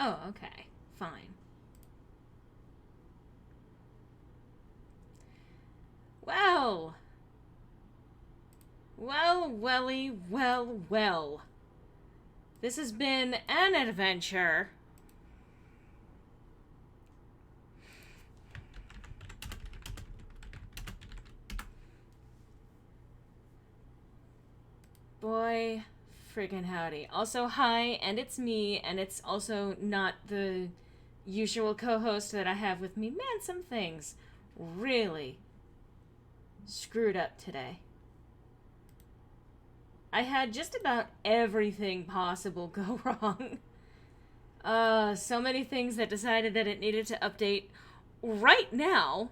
Oh, okay. Fine. Well. Well, welly, well, well. This has been an adventure. Boy, friggin' howdy. Also, hi, and it's me, and it's also not the usual co host that I have with me. Man, some things really screwed up today. I had just about everything possible go wrong. So many things that decided that it needed to update right now.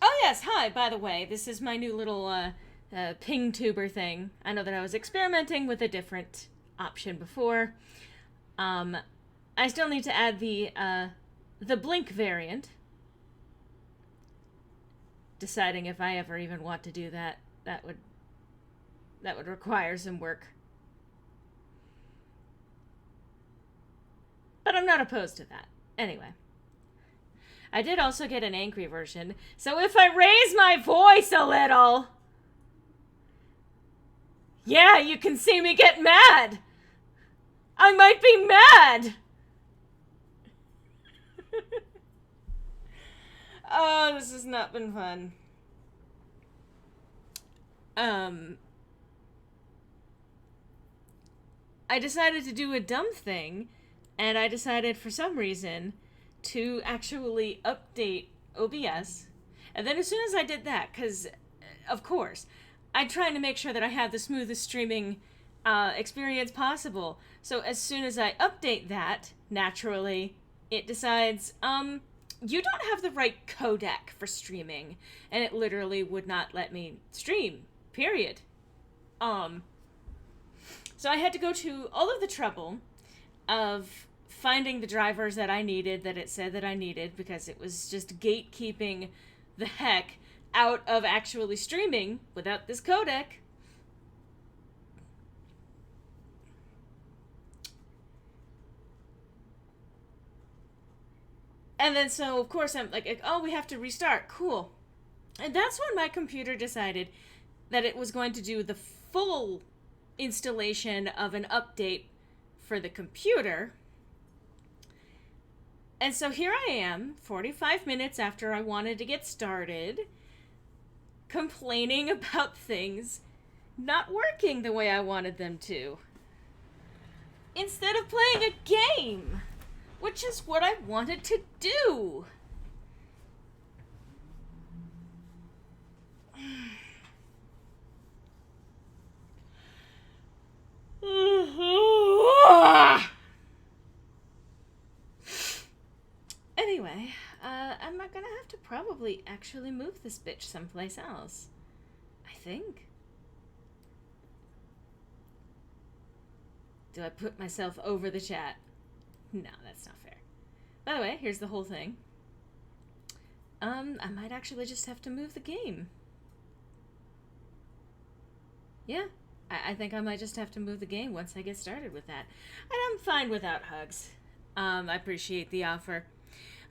Oh, yes, hi, by the way, this is my new little ping tuber thing. I know that I was experimenting with a different option before. Um, I still need to add the blink variant. Deciding if I ever even want to do that, that would require some work. But I'm not opposed to that. Anyway. I did also get an angry version, so if I raise my voice a little, yeah, you can see me get mad. I might be mad. Oh, this has not been fun. I decided to do a dumb thing, and I decided for some reason to actually update OBS. And then as soon as I did that, because, of course, I'm trying to make sure that I have the smoothest streaming experience possible. So as soon as I update that, naturally, it decides, you don't have the right codec for streaming. And it literally would not let me stream, period. So I had to go to all of the trouble of finding the drivers that I needed, that it said that I needed, because it was just gatekeeping the heck out of actually streaming without this codec. And then so, of course, I'm like, oh, we have to restart. Cool. And that's when my computer decided that it was going to do the full installation of an update for the computer. And so here I am, 45 minutes after I wanted to get started, complaining about things not working the way I wanted them to. Instead of playing a game, which is what I wanted to do. Anyway, I'm not gonna have to probably actually move this bitch someplace else. I think. Do I put myself over the chat? No, that's not fair. By the way, here's the whole thing. I might actually just have to move the game. Yeah, I think I might just have to move the game once I get started with that. And I'm fine without hugs. I appreciate the offer.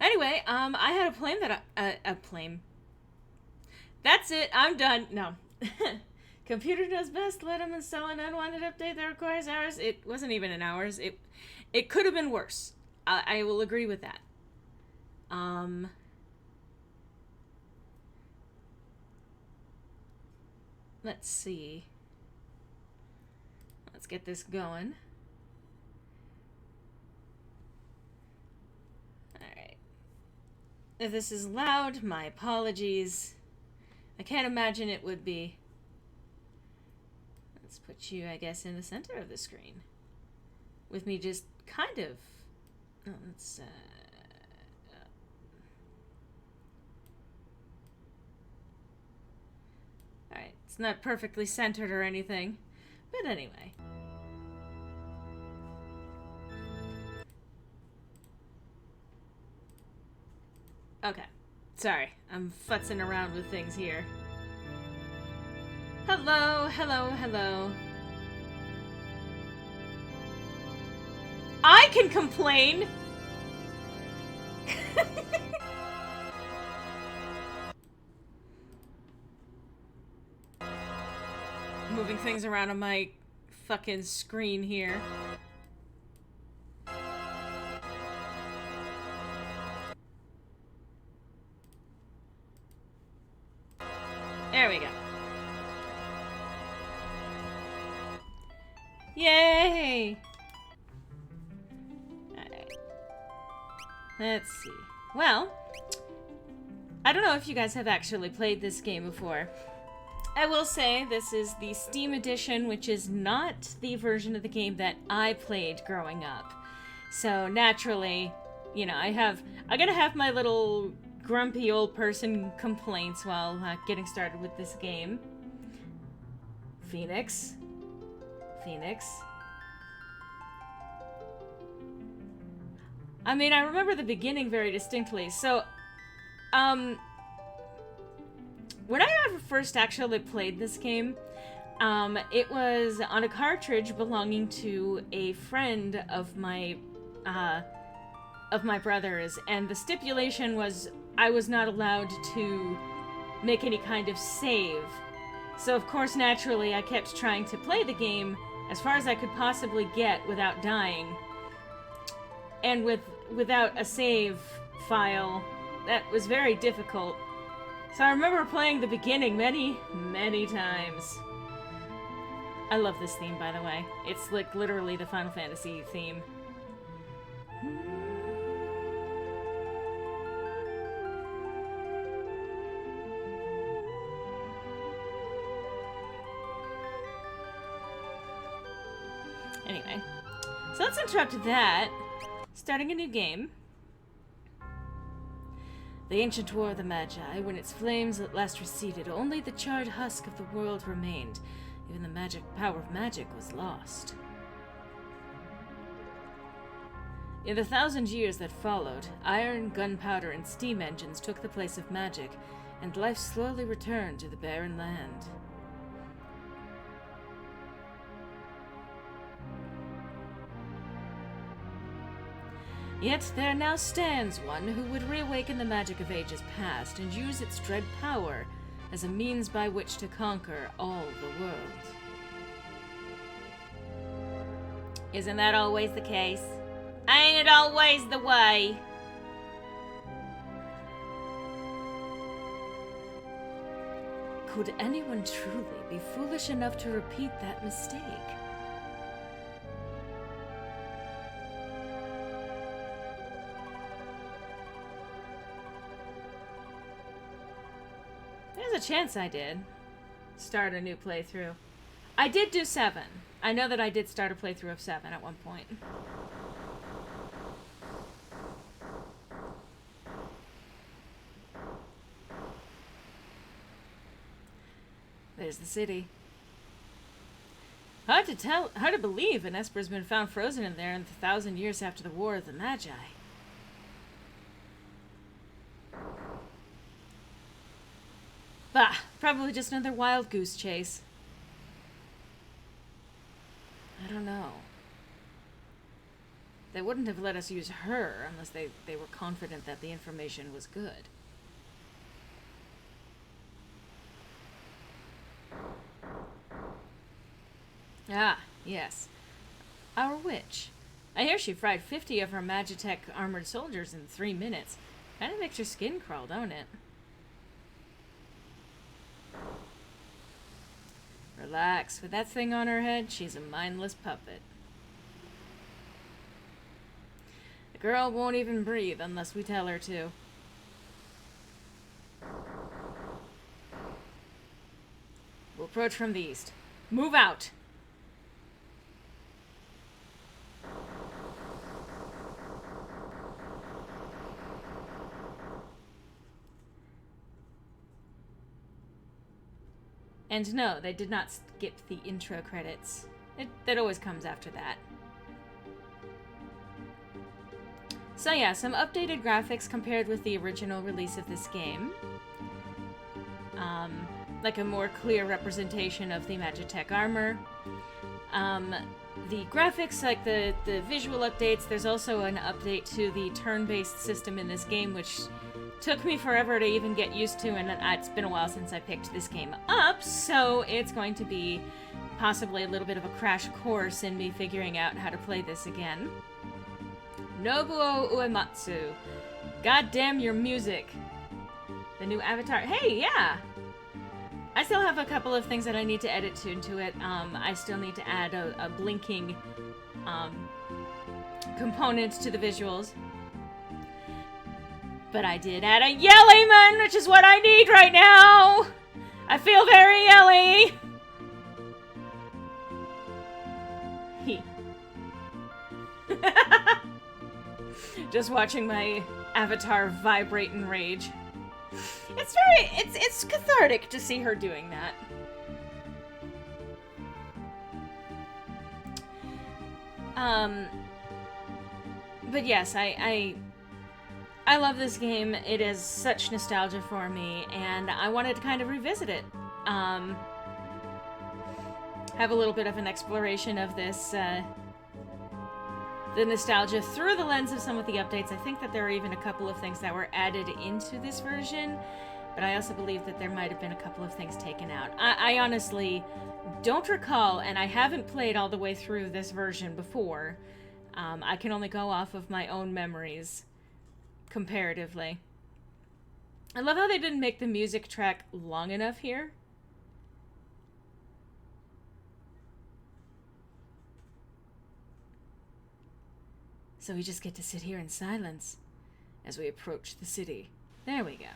Anyway, I had a plan that a plane. That's it. I'm done. No. Computer does best. Let them install an unwanted update that requires hours. It wasn't even an hours. It could have been worse. I will agree with that. Let's see. Let's get this going. Alright. If this is loud, my apologies. I can't imagine it would be. Let's put you, I guess, in the center of the screen. With me just kind of... Oh, let's, Alright, it's not perfectly centered or anything. But anyway. Okay. Sorry, I'm futzing around with things here. Hello, hello, hello. I can complain! Moving things around on my fucking screen here. There we go. Yay! Alright. Let's see. Well, I don't know if you guys have actually played this game before. I will say this is the Steam edition, which is not the version of the game that I played growing up. So naturally, you know, I'm gonna have my little grumpy old person complaints while getting started with this game. Phoenix. I mean, I remember the beginning very distinctly. So, when I ever first actually played this game, it was on a cartridge belonging to a friend of my brother's, and the stipulation was I was not allowed to make any kind of save. So of course, naturally, I kept trying to play the game as far as I could possibly get without dying. And without a save file, that was very difficult. So I remember playing the beginning many, many times. I love this theme, by the way. It's like literally the Final Fantasy theme. Anyway, so let's interrupt that. Starting a new game. The ancient war of the Magi, when its flames at last receded, only the charred husk of the world remained. Even the magic power of magic was lost. In the 1,000 years that followed, iron, gunpowder, and steam engines took the place of magic, and life slowly returned to the barren land. Yet there now stands one who would reawaken the magic of ages past and use its dread power as a means by which to conquer all the world. Isn't that always the case? Ain't it always the way? Could anyone truly be foolish enough to repeat that mistake? There's a chance I did start a new playthrough. I did do 7. I know that I did start a playthrough of 7 at one point. There's the city. Hard to believe an Esper's been found frozen in there in the 1,000 years after the War of the Magi. Bah, probably just another wild goose chase. I don't know. They wouldn't have let us use her unless they were confident that the information was good. Ah, yes. Our witch. I hear she fried 50 of her Magitech armored soldiers in 3 minutes. Kinda makes your skin crawl, don't it? Relax. With that thing on her head, she's a mindless puppet. The girl won't even breathe unless we tell her to. We'll approach from the east. Move out! And no, they did not skip the intro credits. That always comes after that. So yeah, some updated graphics compared with the original release of this game. Like a more clear representation of the Magitech armor. the graphics, like the visual updates. There's also an update to the turn-based system in this game, which took me forever to even get used to, and it's been a while since I picked this game up, so it's going to be possibly a little bit of a crash course in me figuring out how to play this again. Nobuo Uematsu. Goddamn your music. The new avatar. Hey, yeah! I still have a couple of things that I need to edit to it. I still need to add a blinking component to the visuals. But I did add a yelly man, which is what I need right now! I feel very yelly! Just watching my avatar vibrate in rage. It's cathartic to see her doing that. But yes, I love this game. It is such nostalgia for me, and I wanted to kind of revisit it. Have a little bit of an exploration of this, the nostalgia through the lens of some of the updates. I think that there are even a couple of things that were added into this version, but I also believe that there might have been a couple of things taken out. I honestly don't recall, and I haven't played all the way through this version before. I can only go off of my own memories, comparatively. I love how they didn't make the music track long enough here. So we just get to sit here in silence as we approach the city. There we go.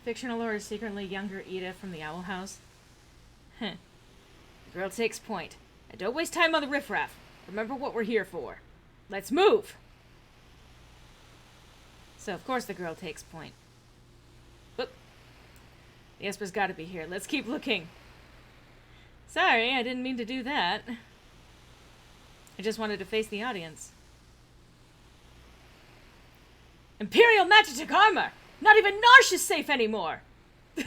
Fictional lore is secretly younger Ida from the Owl House. Huh. The girl takes point. And don't waste time on the riffraff. Remember what we're here for. Let's move! So, of course, the girl takes point. Whoop. The Esper's gotta be here. Let's keep looking. Sorry, I didn't mean to do that. I just wanted to face the audience. Imperial Magitek armor! Not even Narsh is safe anymore! The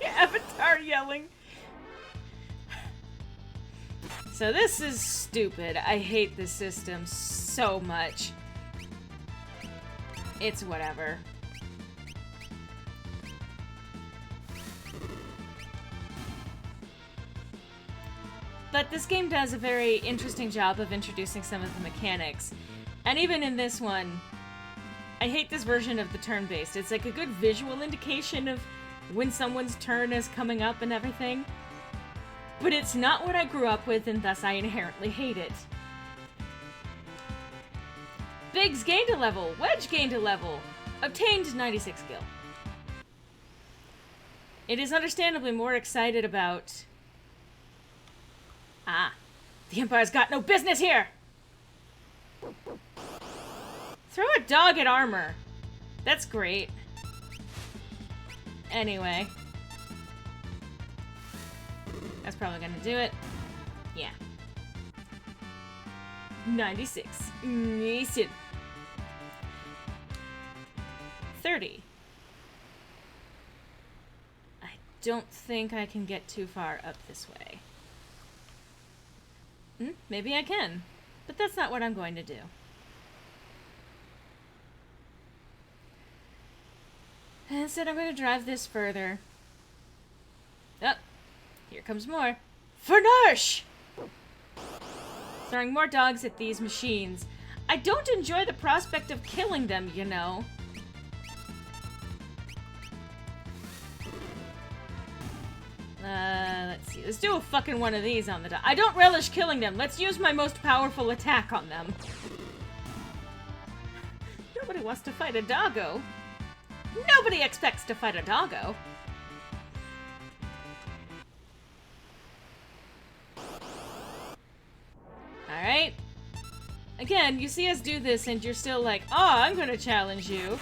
Avatar yelling. So this is stupid. I hate this system so much. It's whatever. But this game does a very interesting job of introducing some of the mechanics. And even in this one, I hate this version of the turn-based. It's like a good visual indication of when someone's turn is coming up and everything. But it's not what I grew up with, and thus I inherently hate it. Biggs gained a level. Wedge gained a level. Obtained 96 skill. It is understandably more excited about... Ah, the Empire's got no business here! Throw a dog at armor. That's great. Anyway. That's probably gonna do it. Yeah. 96. 30. I don't think I can get too far up this way. Maybe I can, but that's not what I'm going to do. Instead, I'm going to drive this further. Oh, here comes more. For Narsh! Throwing more dogs at these machines. I don't enjoy the prospect of killing them, you know. Let's see. Let's do a fucking one of these on the dog. I don't relish killing them. Let's use my most powerful attack on them. Nobody wants to fight a doggo. Nobody expects to fight a doggo. Alright. Again, you see us do this and you're still like, oh, I'm gonna challenge you.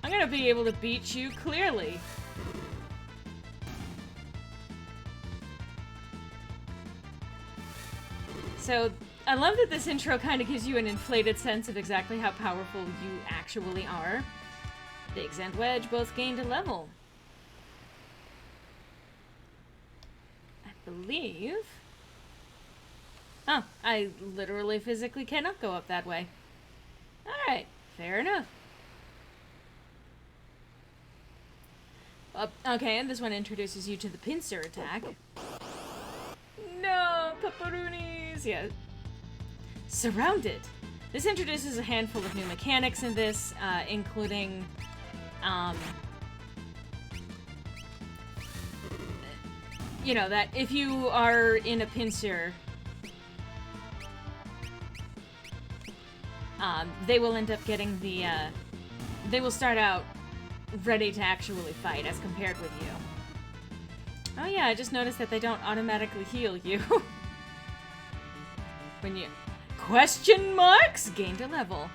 I'm gonna be able to beat you clearly. So, I love that this intro kind of gives you an inflated sense of exactly how powerful you actually are. Biggs and Wedge both gained a level. believe... Oh, I literally physically cannot go up that way. Alright, fair enough. Okay, and this one introduces you to the pincer attack. No, pepperonis! Yeah. Surrounded. This introduces a handful of new mechanics in this, including, you know, that if you are in a pincer, they will end up getting the, they will start out ready to actually fight as compared with you. Oh yeah, I just noticed that they don't automatically heal you. When you... Question marks? Gained a level.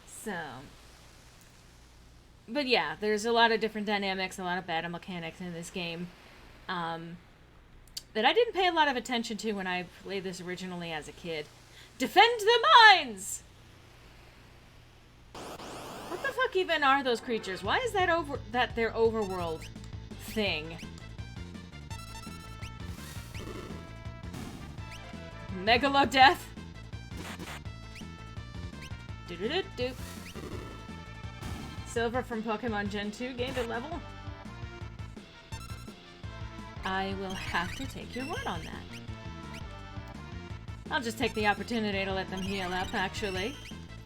So... But yeah, there's a lot of different dynamics, a lot of battle mechanics in this game. That I didn't pay a lot of attention to when I played this originally as a kid. Defend the mines! What the fuck even are those creatures? Why is that their overworld thing? Megalodeath? Do-do-do-do. Silver from Pokemon Gen 2 gained a level? I will have to take your word on that. I'll just take the opportunity to let them heal up, actually.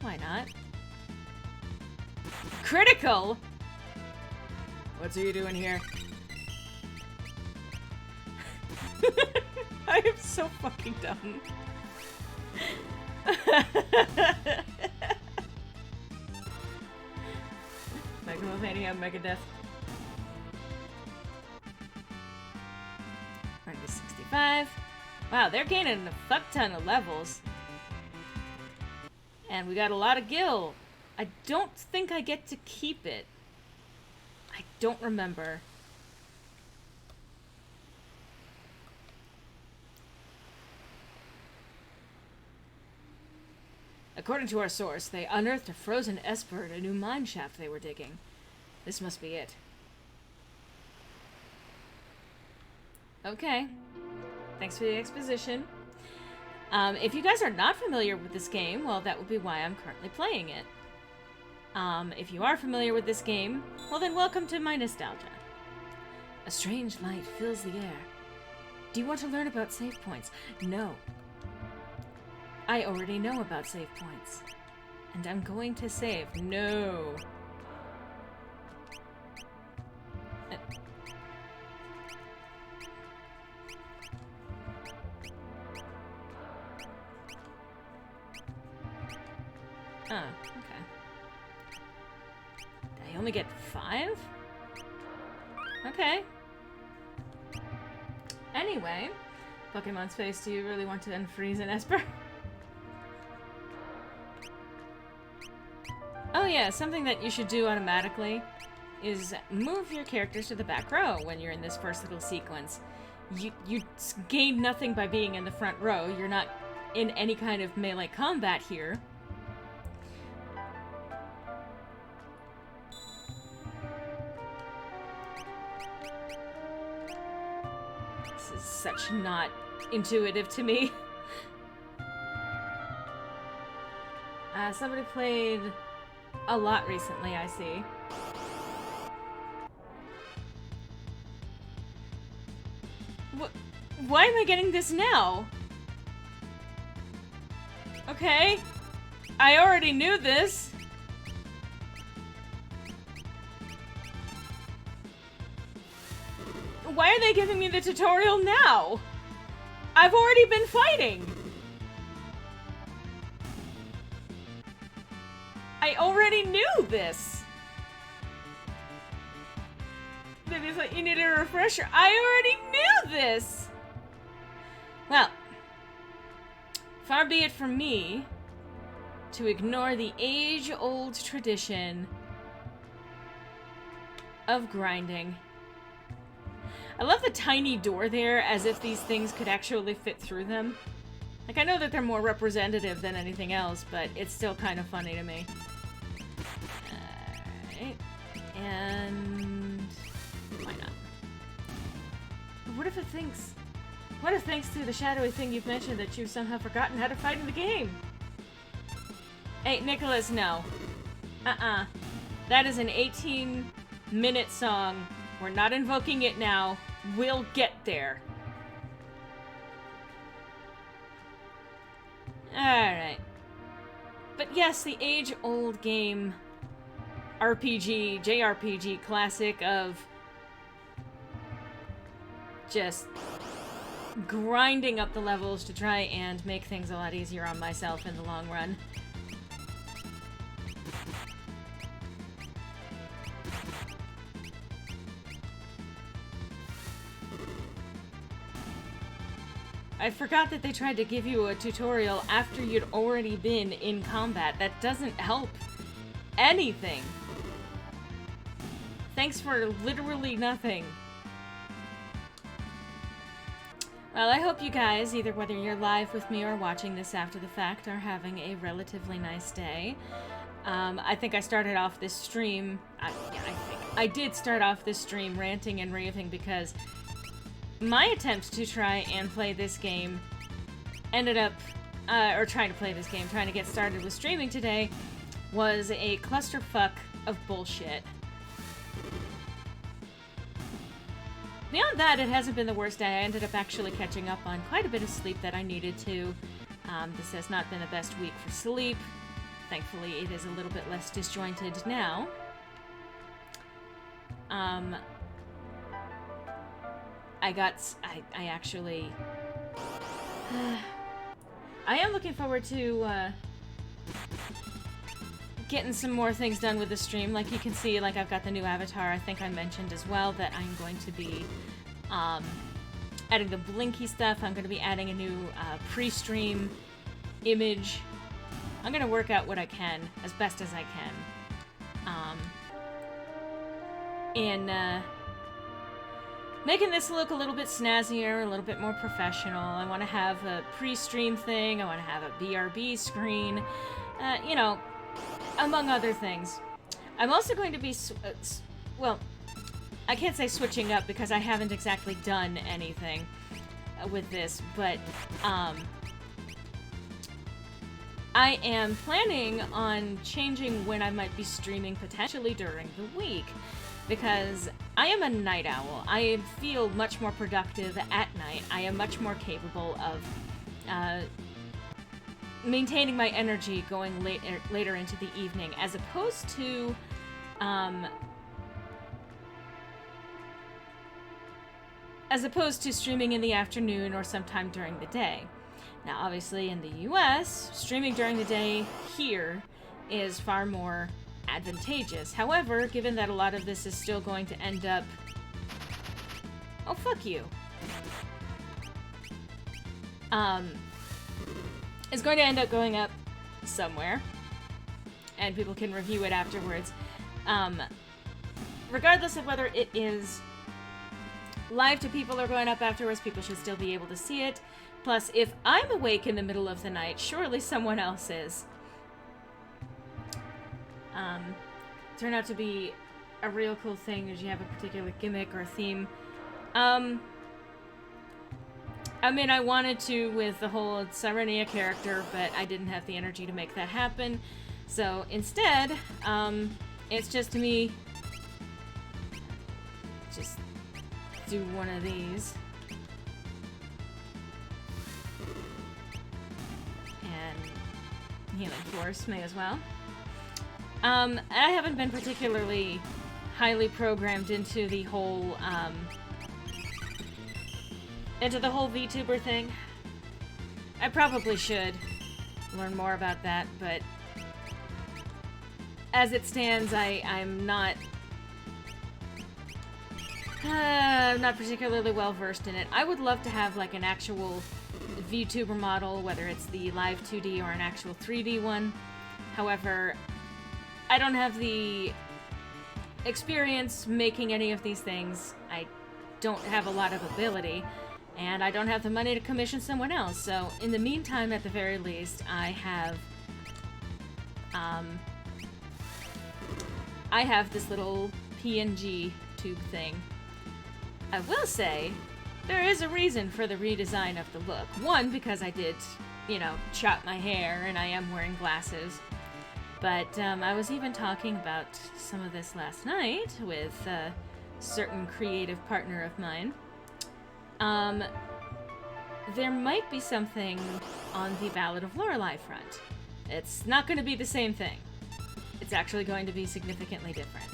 Why not? Critical? What's you doing here? I am so fucking dumb. Megalomania, Megadeth. 65. Wow, they're gaining a fuck ton of levels. And we got a lot of gil. I don't think I get to keep it. I don't remember. According to our source, they unearthed a frozen esper at a new mine shaft they were digging. This must be it. Okay. Thanks for the exposition. If you guys are not familiar with this game, well, that would be why I'm currently playing it. If you are familiar with this game, well then welcome to my nostalgia. A strange light fills the air. Do you want to learn about save points? No. I already know about save points. And I'm going to save. No. Oh, okay. I only get 5? Okay. Anyway, Pokemon Space, do you really want to unfreeze an Esper? Oh yeah, something that you should do automatically is move your characters to the back row when you're in this first little sequence. You gain nothing by being in the front row. You're not in any kind of melee combat here. This is such not intuitive to me. Somebody played a lot recently, I see. Why am I getting this now? Okay. I already knew this. Why are they giving me the tutorial now? I've already been fighting. I already knew this. Maybe thought you needed a refresher. I already knew this. Well, far be it from me to ignore the age-old tradition of grinding. I love the tiny door there, as if these things could actually fit through them. Like, I know that they're more representative than anything else, but it's still kind of funny to me. Alright. And... why not? But what if it thinks... what if thanks to the shadowy thing you've mentioned that you've somehow forgotten how to fight in the game? Hey, Nicholas, no. That is an 18-minute song. We're not invoking it now. We'll get there. Alright. But yes, the age-old game RPG, JRPG classic of just grinding up the levels to try and make things a lot easier on myself in the long run. I forgot that they tried to give you a tutorial after you'd already been in combat. That doesn't help anything. Thanks for literally nothing. Well, I hope you guys, either whether you're live with me or watching this after the fact, are having a relatively nice day. I think I started off this stream... I did start off this stream ranting and raving because my attempt to try and play this game ended up... or trying to play this game, trying to get started with streaming today, was a clusterfuck of bullshit. Beyond that, it hasn't been the worst day. I ended up actually catching up on quite a bit of sleep that I needed to. This has not been the best week for sleep. Thankfully, it is a little bit less disjointed now. I actually... I am looking forward to, getting some more things done with the stream. Like you can see, like I've got the new avatar. I think I mentioned as well that I'm going to be adding the blinky stuff. I'm going to be adding a new pre-stream image. I'm going to work out what I can as best as I can. In making this look a little bit snazzier, a little bit more professional. I want to have a pre-stream thing. I want to have a BRB screen. You know, among other things. I'm also going to be, well, I can't say switching up because I haven't exactly done anything with this, but I am planning on changing when I might be streaming potentially during the week, because I am a night owl. I feel much more productive at night. I am much more capable of maintaining my energy going later into the evening, as opposed to streaming in the afternoon or sometime during the day. Now, obviously, in the US, streaming during the day here is far more advantageous. However, given that a lot of this is still going to end up... Oh, fuck you. It's going to end up going up somewhere, and people can review it afterwards. Regardless of whether it is live to people or going up afterwards, people should still be able to see it. Plus, if I'm awake in the middle of the night, surely someone else is. Turned out to be a real cool thing if you have a particular gimmick or theme. I mean, I wanted to with the whole Sirenia character, but I didn't have the energy to make that happen. So instead, it's just me just do one of these. And healing force may as well. I haven't been particularly highly programmed into the whole, VTuber thing. I probably should learn more about that, but as it stands, I'm not particularly well versed in it. I would love to have like an actual VTuber model, whether it's the live 2D or an actual 3D one. However, I don't have the experience making any of these things. I don't have a lot of ability, and I don't have the money to commission someone else. So in the meantime, at the very least, I have I have this little PNG tube thing. I will say, there is a reason for the redesign of the look. One, because I did, chop my hair and I am wearing glasses. But I was even talking about some of this last night with a certain creative partner of mine. There might be something on the Ballad of Lorelei front. It's not going to be the same thing. It's actually going to be significantly different.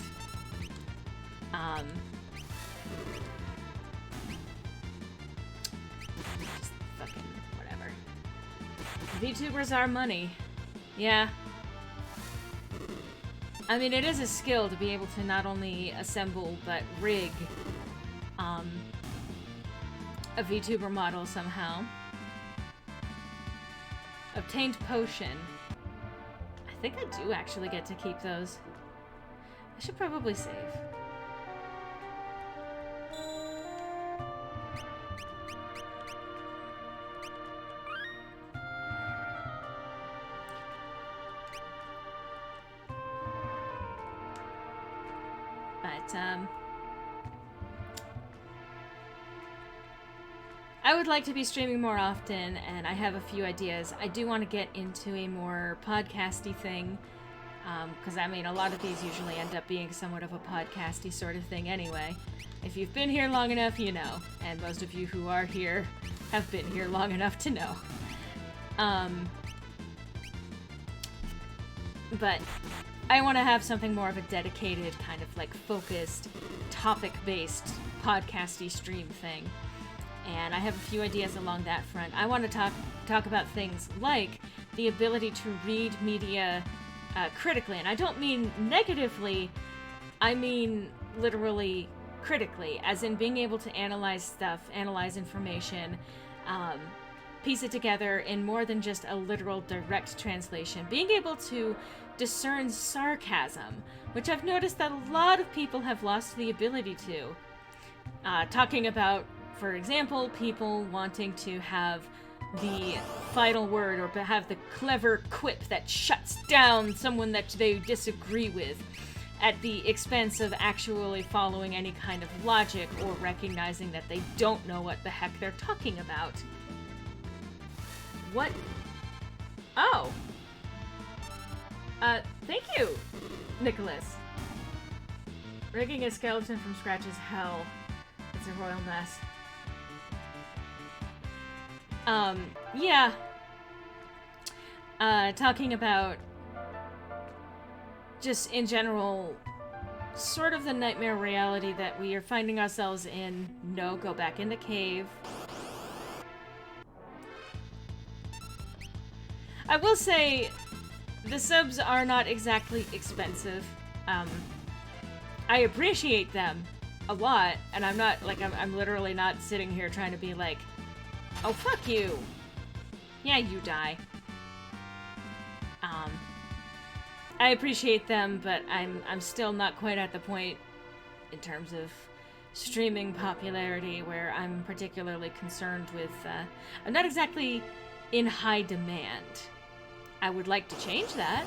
Just fucking whatever. VTubers are money. Yeah. I mean, it is a skill to be able to not only assemble, but rig, a VTuber model somehow. Obtained potion. I think I do actually get to keep those. I should probably save. I would like to be streaming more often, and I have a few ideas. I do want to get into a more podcasty thing, because I mean, a lot of these usually end up being somewhat of a podcasty sort of thing anyway. If you've been here long enough, you know, and most of you who are here have been here long enough to know. But I want to have something more of a dedicated, kind of like focused, topic-based, podcasty stream thing. And I have a few ideas along that front. I want to talk about things like the ability to read media critically. And I don't mean negatively, I mean literally critically, as in being able to analyze stuff, analyze information, piece it together in more than just a literal direct translation. Being able to discern sarcasm, which I've noticed that a lot of people have lost the ability to. Talking about, for example, people wanting to have the final word or have the clever quip that shuts down someone that they disagree with at the expense of actually following any kind of logic or recognizing that they don't know what the heck they're talking about. What? Oh. Thank you, Nicholas. Rigging a skeleton from scratch is hell. It's a royal mess. Yeah. Talking about just in general, sort of the nightmare reality that we are finding ourselves in. No, go back in the cave. I will say, the subs are not exactly expensive. I appreciate them a lot, and I'm not, like, I'm literally not sitting here trying to be like, oh, fuck you. Yeah, you die. I appreciate them, but I'm still not quite at the point in terms of streaming popularity where I'm particularly concerned with, I'm not exactly in high demand. I would like to change that.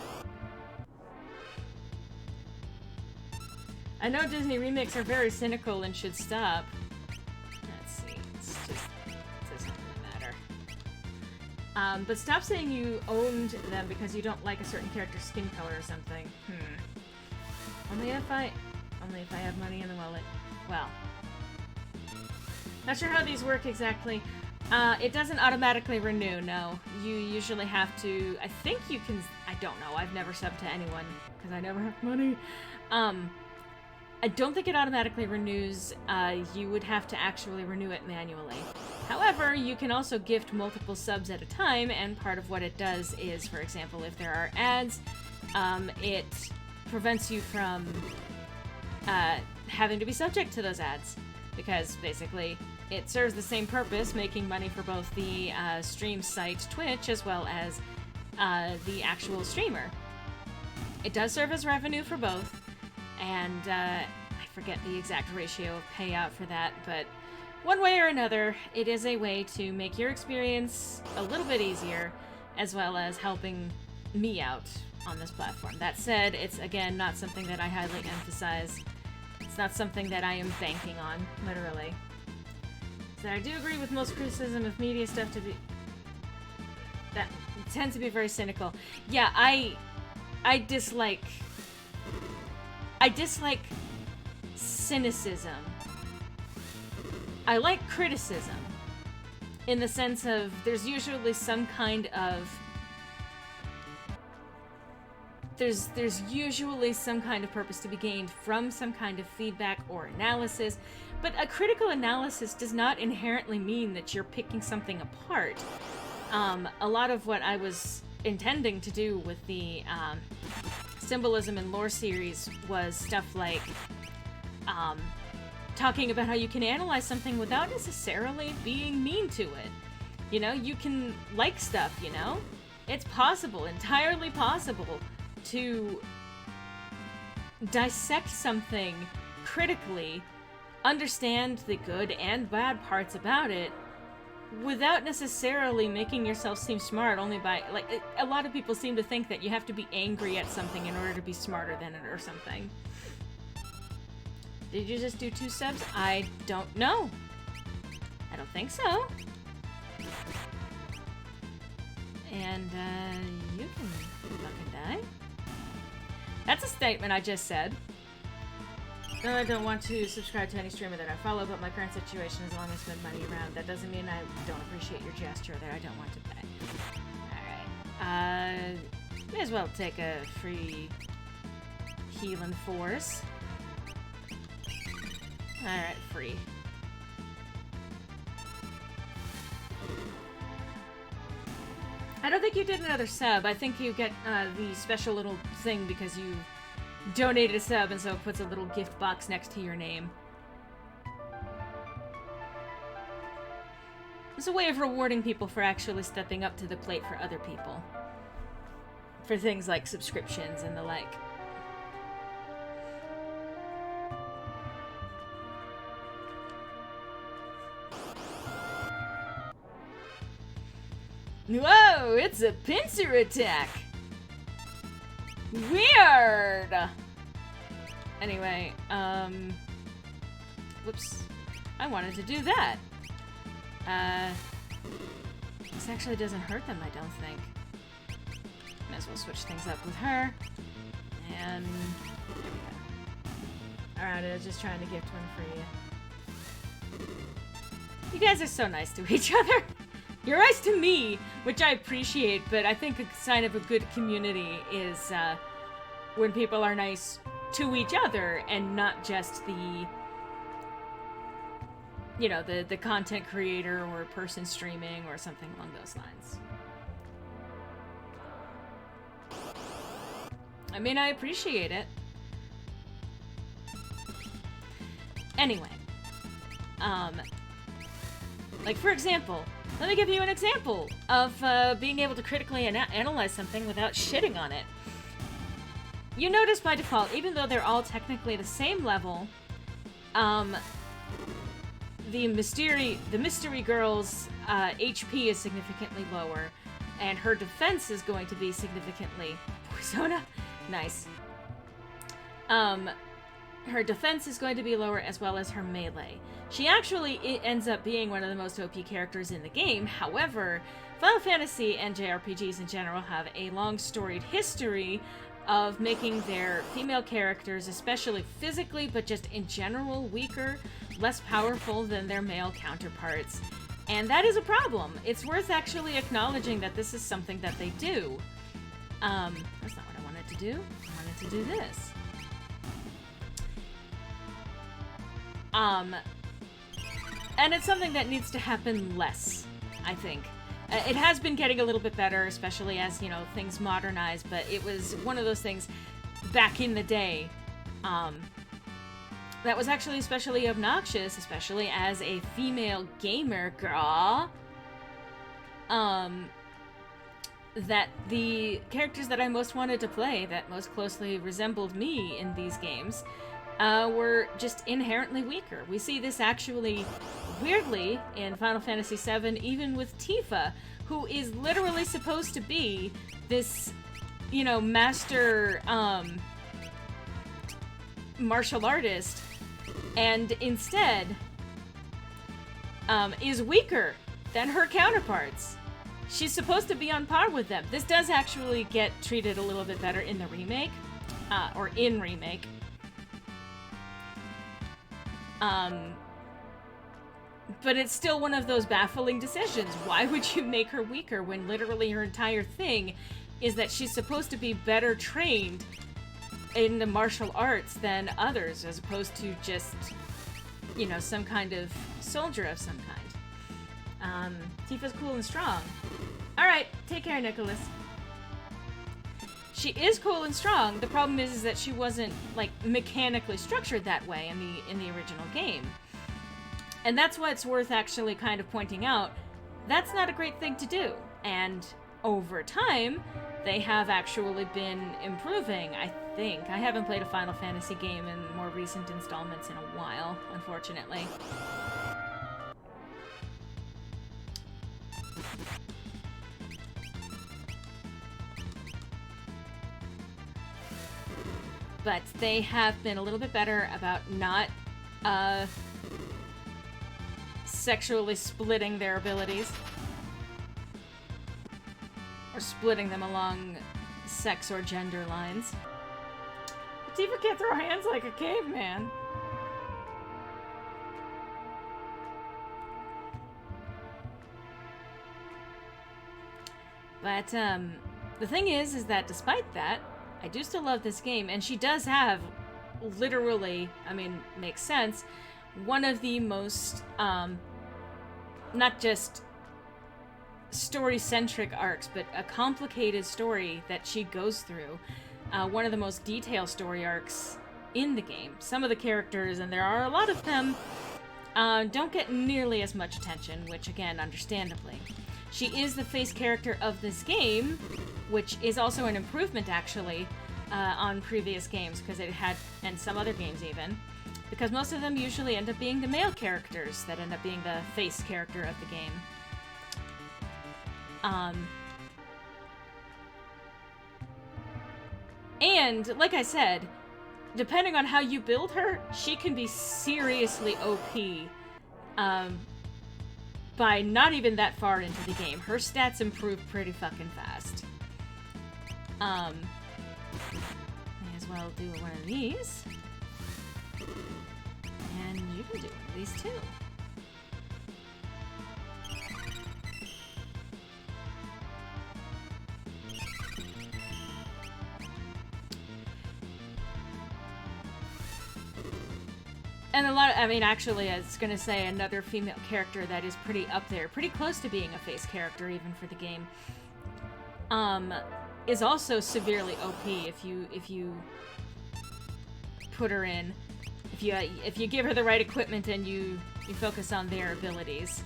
I know Disney remakes are very cynical and should stop. Let's see, it's just, it doesn't really matter. But stop saying you owned them because you don't like a certain character's skin color or something. Only if I have money in the wallet. Well. Not sure how these work exactly. It doesn't automatically renew, no. You usually have to, I think you can, I don't know, I've never subbed to anyone, because I never have money. I don't think it automatically renews, you would have to actually renew it manually. However, you can also gift multiple subs at a time, and part of what it does is, for example, if there are ads, it prevents you from having to be subject to those ads, because basically it serves the same purpose, making money for both the stream site Twitch as well as the actual streamer. It does serve as revenue for both, and I forget the exact ratio of payout for that, but one way or another, it is a way to make your experience a little bit easier, as well as helping me out on this platform. That said, it's, again, not something that I highly emphasize. It's not something that I am banking on, literally. So I do agree with most criticism of media stuff to be... that tends to be very cynical. Yeah, I dislike cynicism. I like criticism in the sense of there's usually some kind of purpose to be gained from some kind of feedback or analysis, but a critical analysis does not inherently mean that you're picking something apart. A lot of what I was intending to do with the Symbolism and Lore series was stuff like talking about how you can analyze something without necessarily being mean to it. You know, you can like stuff, you know? It's possible, entirely possible, to dissect something critically, understand the good and bad parts about it, without necessarily making yourself seem smart only by, like, a lot of people seem to think that you have to be angry at something in order to be smarter than it or something. Did you just do 2 subs? I don't know. I don't think so. And, you can fucking die. That's a statement I just said. No, I don't want to subscribe to any streamer that I follow, but my current situation is long as spend money around. That doesn't mean I don't appreciate your gesture that I don't want to pay. Alright. May as well take a free healing force. Alright, free. I don't think you did another sub. I think you get the special little thing because you donated a sub, and so it puts a little gift box next to your name. It's a way of rewarding people for actually stepping up to the plate for other people. For things like subscriptions and the like. Whoa, it's a pincer attack! Weird! Anyway, whoops. I wanted to do that. This actually doesn't hurt them, I don't think. Might as well switch things up with her. And there we go. Alright, I was just trying to gift one for you. You guys are so nice to each other. You're nice to me, which I appreciate, but I think a sign of a good community is when people are nice to each other and not just the, you know, the content creator or person streaming or something along those lines. I mean, I appreciate it. Anyway. Like, for example, let me give you an example of being able to critically analyze something without shitting on it. You notice by default, even though they're all technically the same level, the mystery girl's HP is significantly lower, and her defense is going to be significantly... Poisona? Nice. Her defense is going to be lower, as well as her melee. She actually ends up being one of the most OP characters in the game. However, Final Fantasy and JRPGs in general have a long storied history of making their female characters, especially physically, but just in general, weaker, less powerful than their male counterparts. And that is a problem. It's worth actually acknowledging that this is something that they do. That's not what I wanted to do. I wanted to do this. And it's something that needs to happen less, I think. It has been getting a little bit better, especially as, you know, things modernize, but it was one of those things back in the day, that was actually especially obnoxious, especially as a female gamer girl, that the characters that I most wanted to play, that most closely resembled me in these games, were just inherently weaker. We see this actually, weirdly, in Final Fantasy VII, even with Tifa, who is literally supposed to be this you know, master martial artist, and instead is weaker than her counterparts. She's supposed to be on par with them. This does actually get treated a little bit better in the remake, or in remake. But it's still one of those baffling decisions. Why would you make her weaker when literally her entire thing is that she's supposed to be better trained in the martial arts than others, as opposed to just, you know, some kind of soldier of some kind. Tifa's cool and strong. Alright, take care, Nicholas. She is cool and strong. The problem is that she wasn't, like, mechanically structured that way in the original game. And that's what's worth actually kind of pointing out. That's not a great thing to do. And over time, they have actually been improving, I think. I haven't played a Final Fantasy game in more recent installments in a while, unfortunately. But they have been a little bit better about not sexually splitting their abilities. Or splitting them along sex or gender lines. Tifa can't throw hands like a caveman. But, the thing is that despite that, I do still love this game, and she does have, literally, I mean, makes sense, one of the most, not just story-centric arcs, but a complicated story that she goes through. One of the most detailed story arcs in the game. Some of the characters, and there are a lot of them, don't get nearly as much attention, which, again, understandably. She is the face character of this game, which is also an improvement, actually, on previous games, because it had, and some other games even, because most of them usually end up being the male characters that end up being the face character of the game. And, like I said, depending on how you build her, she can be seriously OP, by not even that far into the game. Her stats improve pretty fucking fast. May as well do one of these. And you can do one of these too. And a lot of, I mean, actually, I was gonna say another female character that is pretty up there, pretty close to being a face character even for the game, is also severely OP if you put her in, if you give her the right equipment and you focus on their abilities.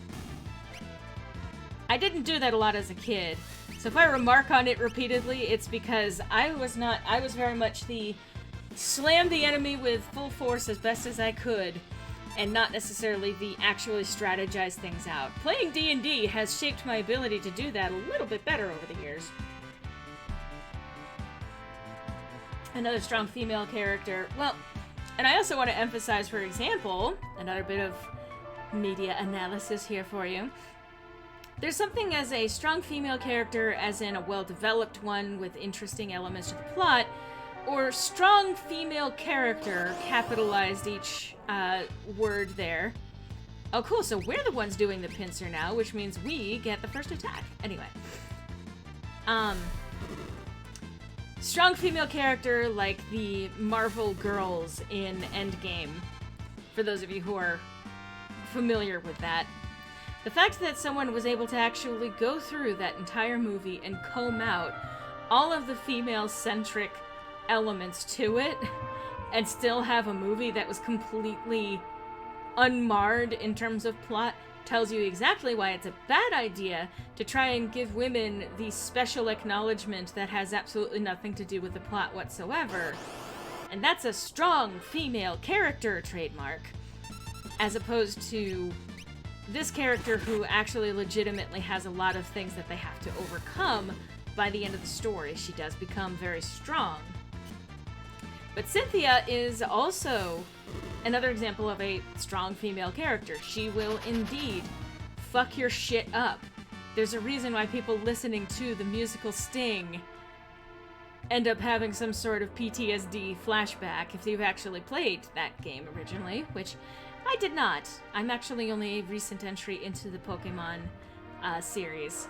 I didn't do that a lot as a kid, so if I remark on it repeatedly, it's because I was very much the slam the enemy with full force as best as I could, and not necessarily the actually strategize things out. Playing D&D has shaped my ability to do that a little bit better over the years. Another strong female character. Well, and I also want to emphasize, for example, another bit of media analysis here for you. There's something as a strong female character, as in a well-developed one with interesting elements to the plot, or strong female character, capitalized each word there. Oh, cool, so we're the ones doing the pincer now, which means we get the first attack. Anyway. Strong female character like the Marvel girls in Endgame, for those of you who are familiar with that. The fact that someone was able to actually go through that entire movie and comb out all of the female-centric elements to it and still have a movie that was completely unmarred in terms of plot tells you exactly why it's a bad idea to try and give women the special acknowledgement that has absolutely nothing to do with the plot whatsoever. And that's a strong female character trademark, as opposed to this character who actually legitimately has a lot of things that they have to overcome by the end of the story, she does become very strong. But Cynthia is also another example of a strong female character. She will indeed fuck your shit up. There's a reason why people listening to the musical Sting end up having some sort of PTSD flashback if you've actually played that game originally, which I did not. I'm actually only a recent entry into the Pokemon series.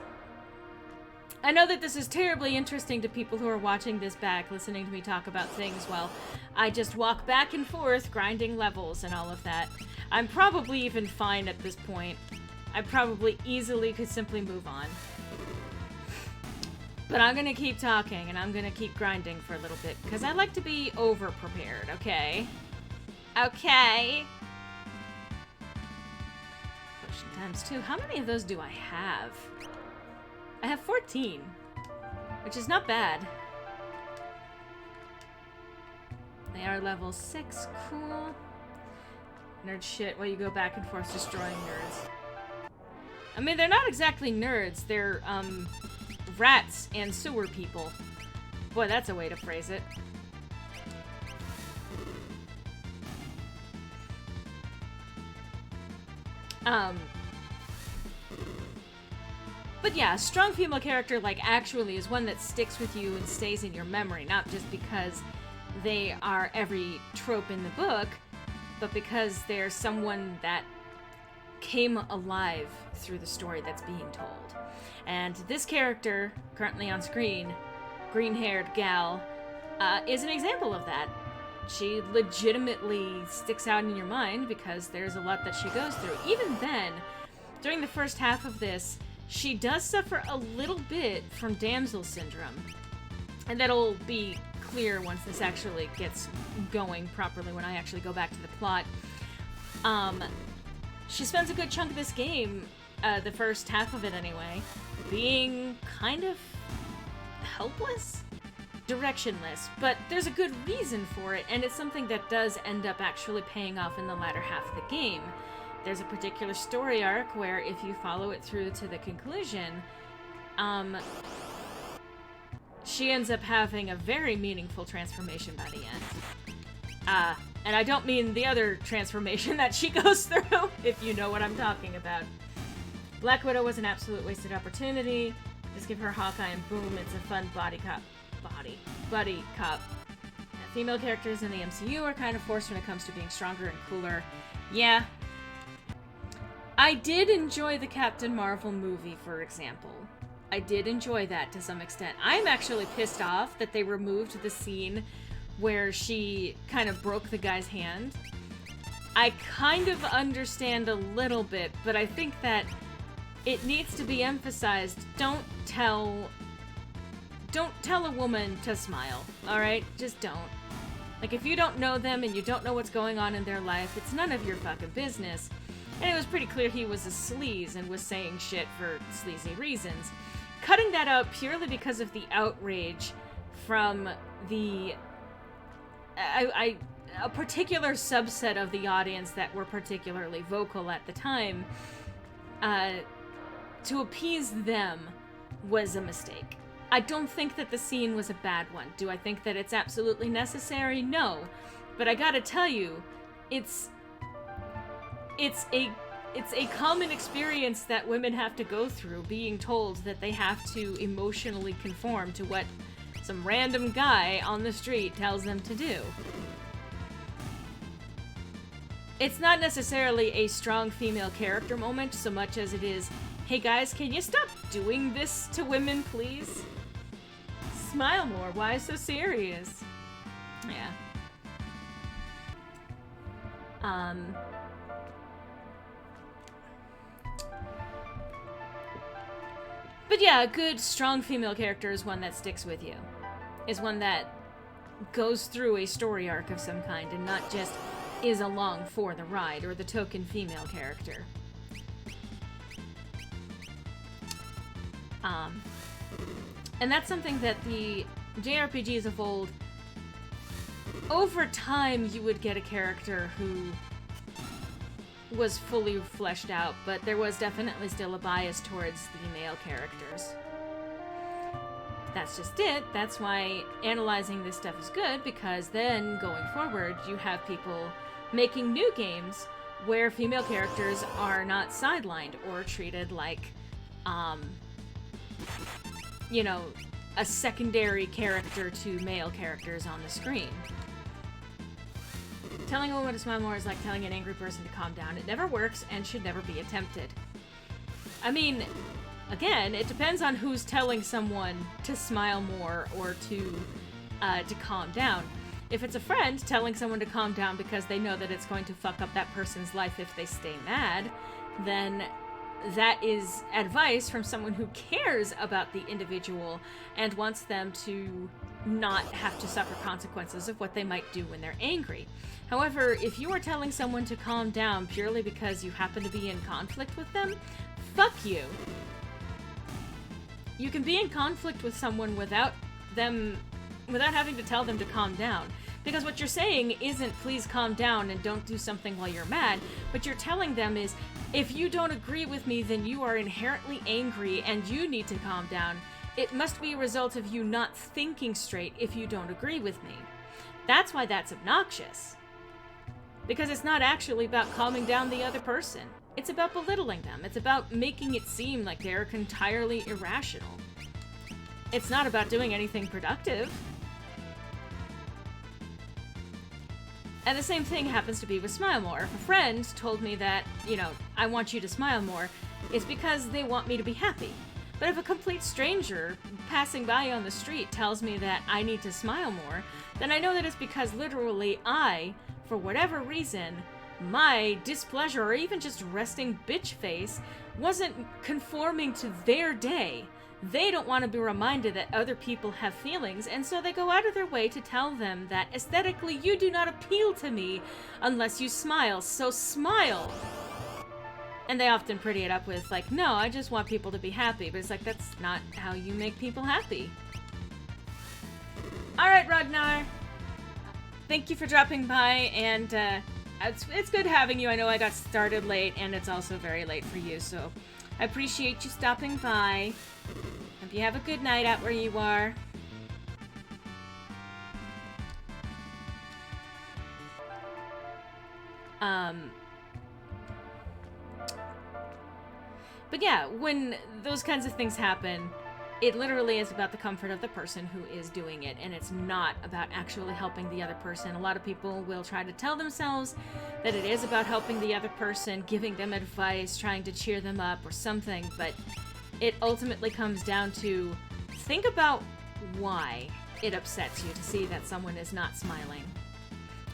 I know that this is terribly interesting to people who are watching this back, listening to me talk about things while I just walk back and forth, grinding levels and all of that. I'm probably even fine at this point. I probably easily could simply move on. But I'm gonna keep talking, and I'm gonna keep grinding for a little bit, because I like to be over-prepared, okay? Okay? Potion times 2. How many of those do I have? I have 14, which is not bad. They are level 6. Cool. Nerd shit while you go back and forth destroying nerds. I mean, they're not exactly nerds. They're, rats and sewer people. Boy, that's a way to phrase it. But yeah, a strong female character, like, actually is one that sticks with you and stays in your memory, not just because they are every trope in the book, but because they're someone that came alive through the story that's being told. And this character, currently on screen, green-haired gal, is an example of that. She legitimately sticks out in your mind because there's a lot that she goes through. Even then, during the first half of this, she does suffer a little bit from damsel syndrome. And that'll be clear once this actually gets going properly, when I actually go back to the plot. She spends a good chunk of this game, the first half of it anyway, being kind of helpless? Directionless, but there's a good reason for it, and it's something that does end up actually paying off in the latter half of the game. There's a particular story arc where, if you follow it through to the conclusion, she ends up having a very meaningful transformation by the end. And I don't mean the other transformation that she goes through, if you know what I'm talking about. Black Widow was an absolute wasted opportunity. Just give her Hawkeye and boom, it's a fun buddy cop. Female characters in the MCU are kind of forced when it comes to being stronger and cooler. Yeah. I did enjoy the Captain Marvel movie, for example. I did enjoy that to some extent. I'm actually pissed off that they removed the scene where she kind of broke the guy's hand. I kind of understand a little bit, but I think that it needs to be emphasized. Don't tell a woman to smile, alright? Just don't. Like, if you don't know them and you don't know what's going on in their life, it's none of your fucking business. And it was pretty clear he was a sleaze and was saying shit for sleazy reasons. Cutting that out purely because of the outrage from the... a particular subset of the audience that were particularly vocal at the time, to appease them was a mistake. I don't think that the scene was a bad one. Do I think that it's absolutely necessary? No. But I gotta tell you, it's a common experience that women have to go through, being told that they have to emotionally conform to what some random guy on the street tells them to do. It's not necessarily a strong female character moment so much as it is, hey guys, can you stop doing this to women, please? Smile more, why so serious? Yeah. But yeah, a good, strong female character is one that sticks with you. Is one that goes through a story arc of some kind and not just is along for the ride, or the token female character. And that's something that the JRPGs of old, over time you would get a character who was fully fleshed out, but there was definitely still a bias towards the male characters. that's just it. That's why analyzing this stuff is good, because then going forward, you have people making new games where female characters are not sidelined or treated like, you know, a secondary character to male characters on the screen. Telling a woman to smile more is like telling an angry person to calm down. It never works and should never be attempted. I mean, again, it depends on who's telling someone to smile more or to calm down. If it's a friend telling someone to calm down because they know that it's going to fuck up that person's life if they stay mad, then that is advice from someone who cares about the individual and wants them to not have to suffer consequences of what they might do when they're angry. However, if you are telling someone to calm down purely because you happen to be in conflict with them, fuck you. You can be in conflict with someone without having to tell them to calm down. Because what you're saying isn't please calm down and don't do something while you're mad. What you're telling them is, if you don't agree with me, then you are inherently angry and you need to calm down. It must be a result of you not thinking straight if you don't agree with me. That's why that's obnoxious. Because it's not actually about calming down the other person. It's about belittling them. It's about making it seem like they're entirely irrational. It's not about doing anything productive. And the same thing happens to be with Smile More. If a friend told me that, you know, I want you to smile more, it's because they want me to be happy. But if a complete stranger passing by on the street tells me that I need to smile more, then I know that it's because literally I, for whatever reason, my displeasure or even just resting bitch face wasn't conforming to their day. They don't want to be reminded that other people have feelings, and so they go out of their way to tell them that aesthetically you do not appeal to me unless you smile, so smile! And they often pretty it up with, like, no, I just want people to be happy, but it's like, that's not how you make people happy. Alright, Ragnar. Thank you for dropping by, and it's good having you. I know I got started late, and it's also very late for you, so I appreciate you stopping by. Hope you have a good night out where you are. But yeah, when those kinds of things happen, it literally is about the comfort of the person who is doing it, and it's not about actually helping the other person. A lot of people will try to tell themselves that it is about helping the other person, giving them advice, trying to cheer them up or something, but it ultimately comes down to think about why it upsets you to see that someone is not smiling.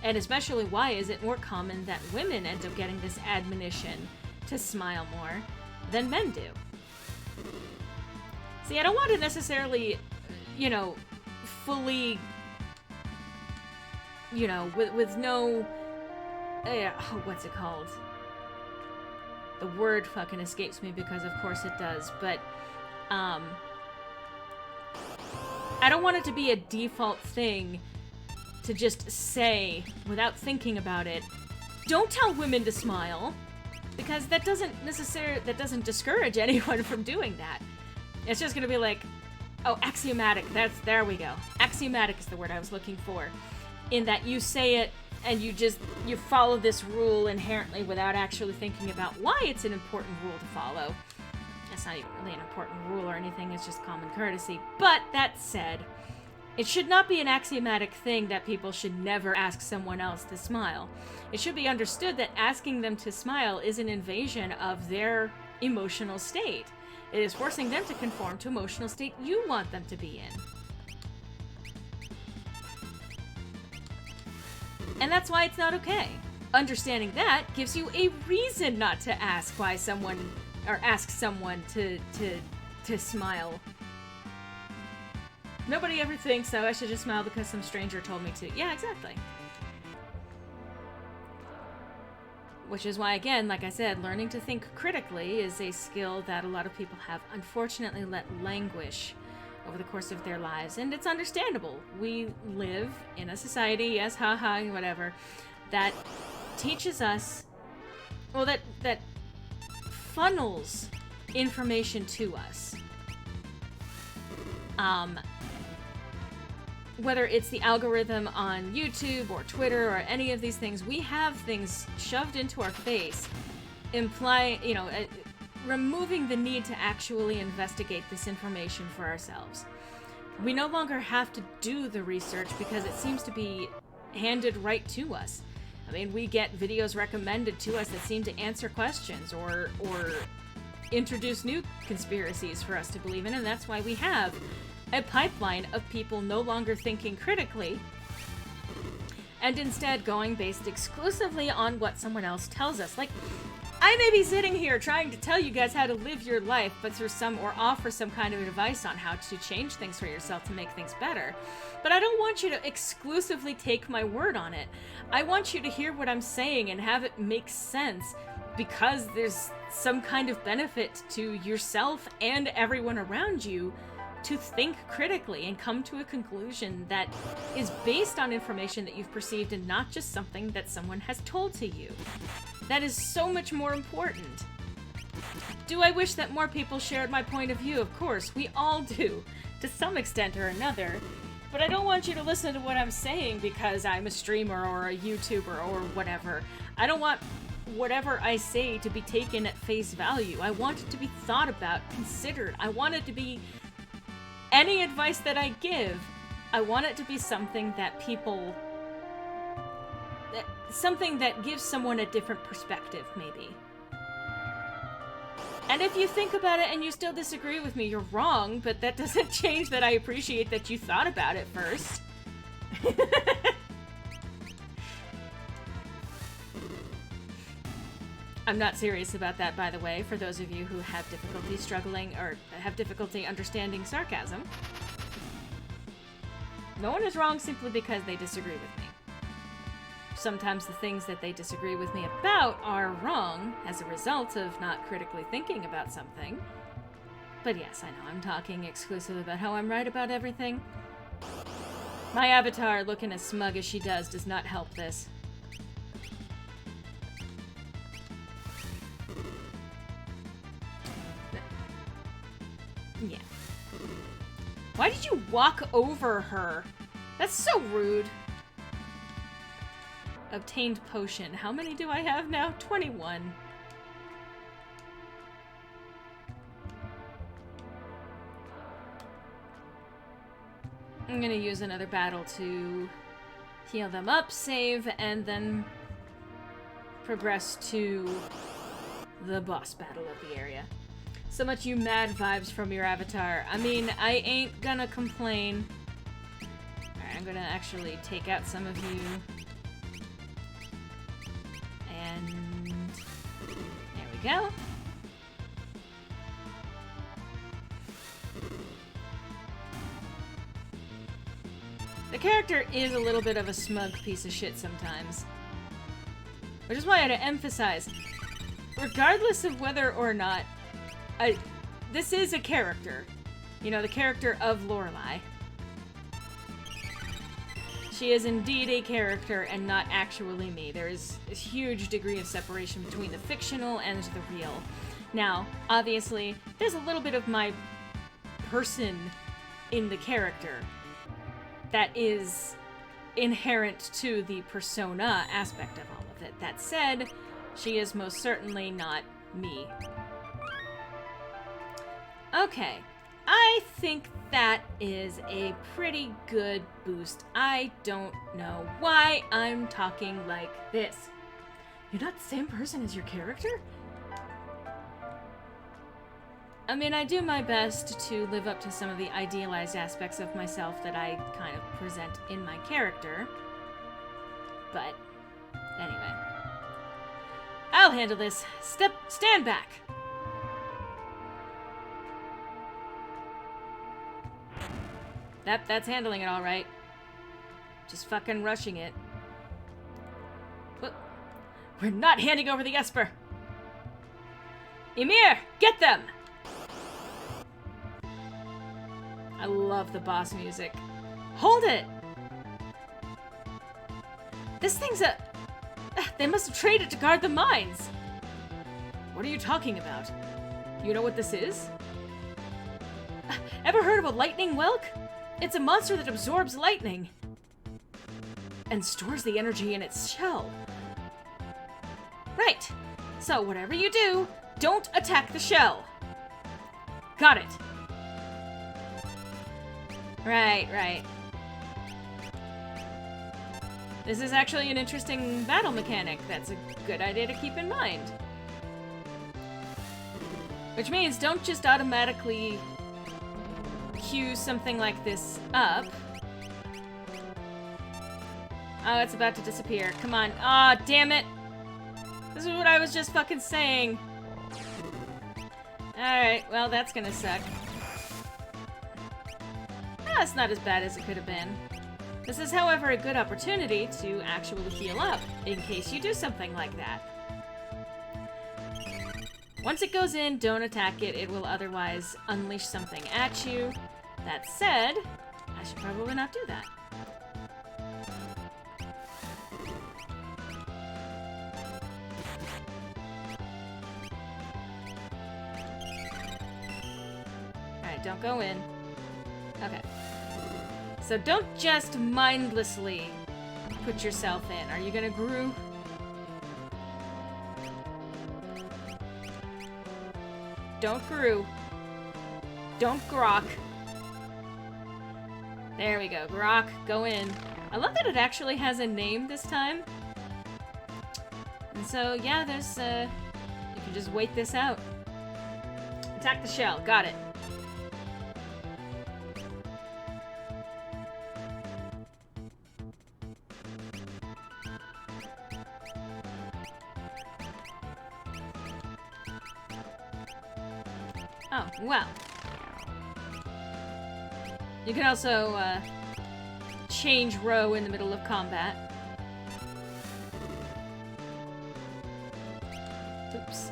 And especially, why is it more common that women end up getting this admonition to smile more than men do? See, I don't want to necessarily, you know, fully, you know, with no, what's it called? The word fucking escapes me because of course it does, but, I don't want it to be a default thing to just say, without thinking about it, don't tell women to smile, because that doesn't discourage anyone from doing that. It's just gonna be like, oh, axiomatic, there we go. Axiomatic is the word I was looking for. In that you say it, and you follow this rule inherently without actually thinking about why it's an important rule to follow. It's not even really an important rule or anything, it's just common courtesy. But that said, it should not be an axiomatic thing that people should never ask someone else to smile. It should be understood that asking them to smile is an invasion of their emotional state. It is forcing them to conform to emotional state you want them to be in. And that's why it's not okay. Understanding that gives you a reason not to ask why someone, or ask someone to smile. Nobody ever thinks, oh, I should just smile because some stranger told me to. Yeah, exactly. Which is why, again, like I said, learning to think critically is a skill that a lot of people have unfortunately let languish over the course of their lives. And it's understandable. We live in a society, yes, haha, whatever, that teaches us, well, that funnels information to us. whether it's the algorithm on YouTube or Twitter or any of these things, we have things shoved into our face, removing the need to actually investigate this information for ourselves. We no longer have to do the research because it seems to be handed right to us. I mean, we get videos recommended to us that seem to answer questions or introduce new conspiracies for us to believe in, and that's why we have a pipeline of people no longer thinking critically and instead going based exclusively on what someone else tells us. Like, I may be sitting here trying to tell you guys how to live your life, but or offer some kind of advice on how to change things for yourself to make things better. But I don't want you to exclusively take my word on it. I want you to hear what I'm saying and have it make sense, because there's some kind of benefit to yourself and everyone around you to think critically and come to a conclusion that is based on information that you've perceived and not just something that someone has told to you. That is so much more important. Do I wish that more people shared my point of view? Of course, we all do, to some extent or another. But I don't want you to listen to what I'm saying because I'm a streamer or a YouTuber or whatever. I don't want whatever I say to be taken at face value. I want it to be thought about, considered. I want it to be any advice that I give. I want it to be something that something that gives someone a different perspective, maybe. And if you think about it and you still disagree with me, you're wrong, but that doesn't change that I appreciate that you thought about it first. I'm not serious about that, by the way, for those of you who have difficulty understanding sarcasm. No one is wrong simply because they disagree with me. Sometimes the things that they disagree with me about are wrong as a result of not critically thinking about something. But yes, I know I'm talking exclusively about how I'm right about everything. My avatar looking as smug as she does not help this. Yeah. Why did you walk over her? That's so rude. Obtained potion. How many do I have now? 21. I'm gonna use another battle to heal them up, save, and then progress to the boss battle of the area. So much you mad vibes from your avatar. I mean, I ain't gonna complain. Alright, I'm gonna actually take out some of you. And there we go. The character is a little bit of a smug piece of shit sometimes. Which is why I had to emphasize, regardless of whether or not this is a character. You know, the character of Lorelei. She is indeed a character and not actually me. There is a huge degree of separation between the fictional and the real. Now, obviously, there's a little bit of my person in the character that is inherent to the persona aspect of all of it. That said, she is most certainly not me. Okay, I think that is a pretty good boost. I don't know why I'm talking like this. You're not the same person as your character? I mean, I do my best to live up to some of the idealized aspects of myself that I kind of present in my character. But, anyway. I'll handle this. Stand back! That's handling it all right. Just fucking rushing it. Whoop. We're not handing over the Esper! Ymir, get them! I love the boss music. Hold it! This thing's a... They must have traded to guard the mines! What are you talking about? You know what this is? Ever heard of a lightning whelk? It's a monster that absorbs lightning and stores the energy in its shell. Right. So whatever you do, don't attack the shell. Got it. Right. This is actually an interesting battle mechanic. That's a good idea to keep in mind. Which means don't just automatically queue something like this up. Oh, it's about to disappear. Come on. Aw, oh, damn it. This is what I was just fucking saying. Alright, well, that's gonna suck. That's not as bad as it could have been. This is, however, a good opportunity to actually heal up, in case you do something like that. Once it goes in, don't attack it. It will otherwise unleash something at you. That said, I should probably not do that. Alright, don't go in. Okay. So don't just mindlessly put yourself in. Are you gonna Gru? Don't Gru. Don't Grok. There we go. Grok, go in. I love that it actually has a name this time. And so, yeah, there's, you can just wait this out. Attack the shell. Got it. Oh, well. You can also, change row in the middle of combat. Oops.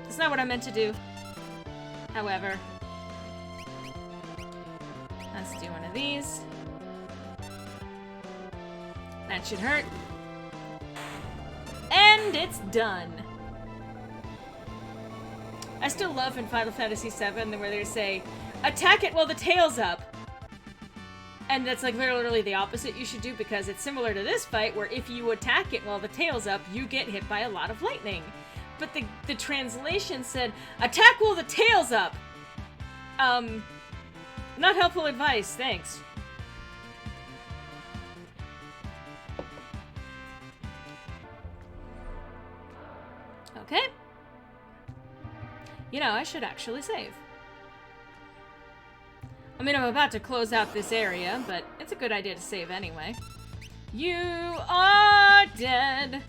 That's not what I meant to do. However. Let's do one of these. That should hurt. And it's done. I still love in Final Fantasy VII where they say, attack it while the tail's up. And that's like literally the opposite you should do, because it's similar to this fight where if you attack it while the tail's up, you get hit by a lot of lightning. But the translation said, attack while the tail's up. Not helpful advice, thanks. Okay. You know, I should actually save. I mean, I'm about to close out this area, but it's a good idea to save anyway. You are dead.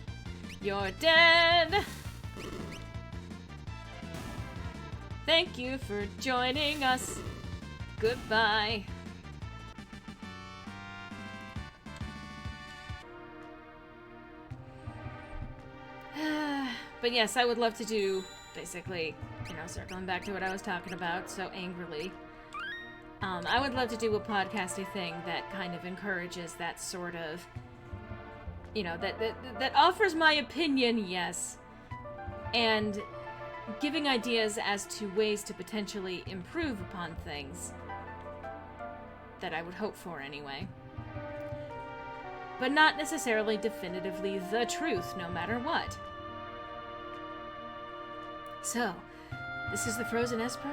You're dead. Thank you for joining us. Goodbye. But yes, I would love to do, basically, you know, circling back to what I was talking about so angrily. I would love to do a podcasty thing that kind of encourages that sort of, you know, that offers my opinion, yes, and giving ideas as to ways to potentially improve upon things that I would hope for anyway. But not necessarily definitively the truth, no matter what. So, this is the Frozen Esper?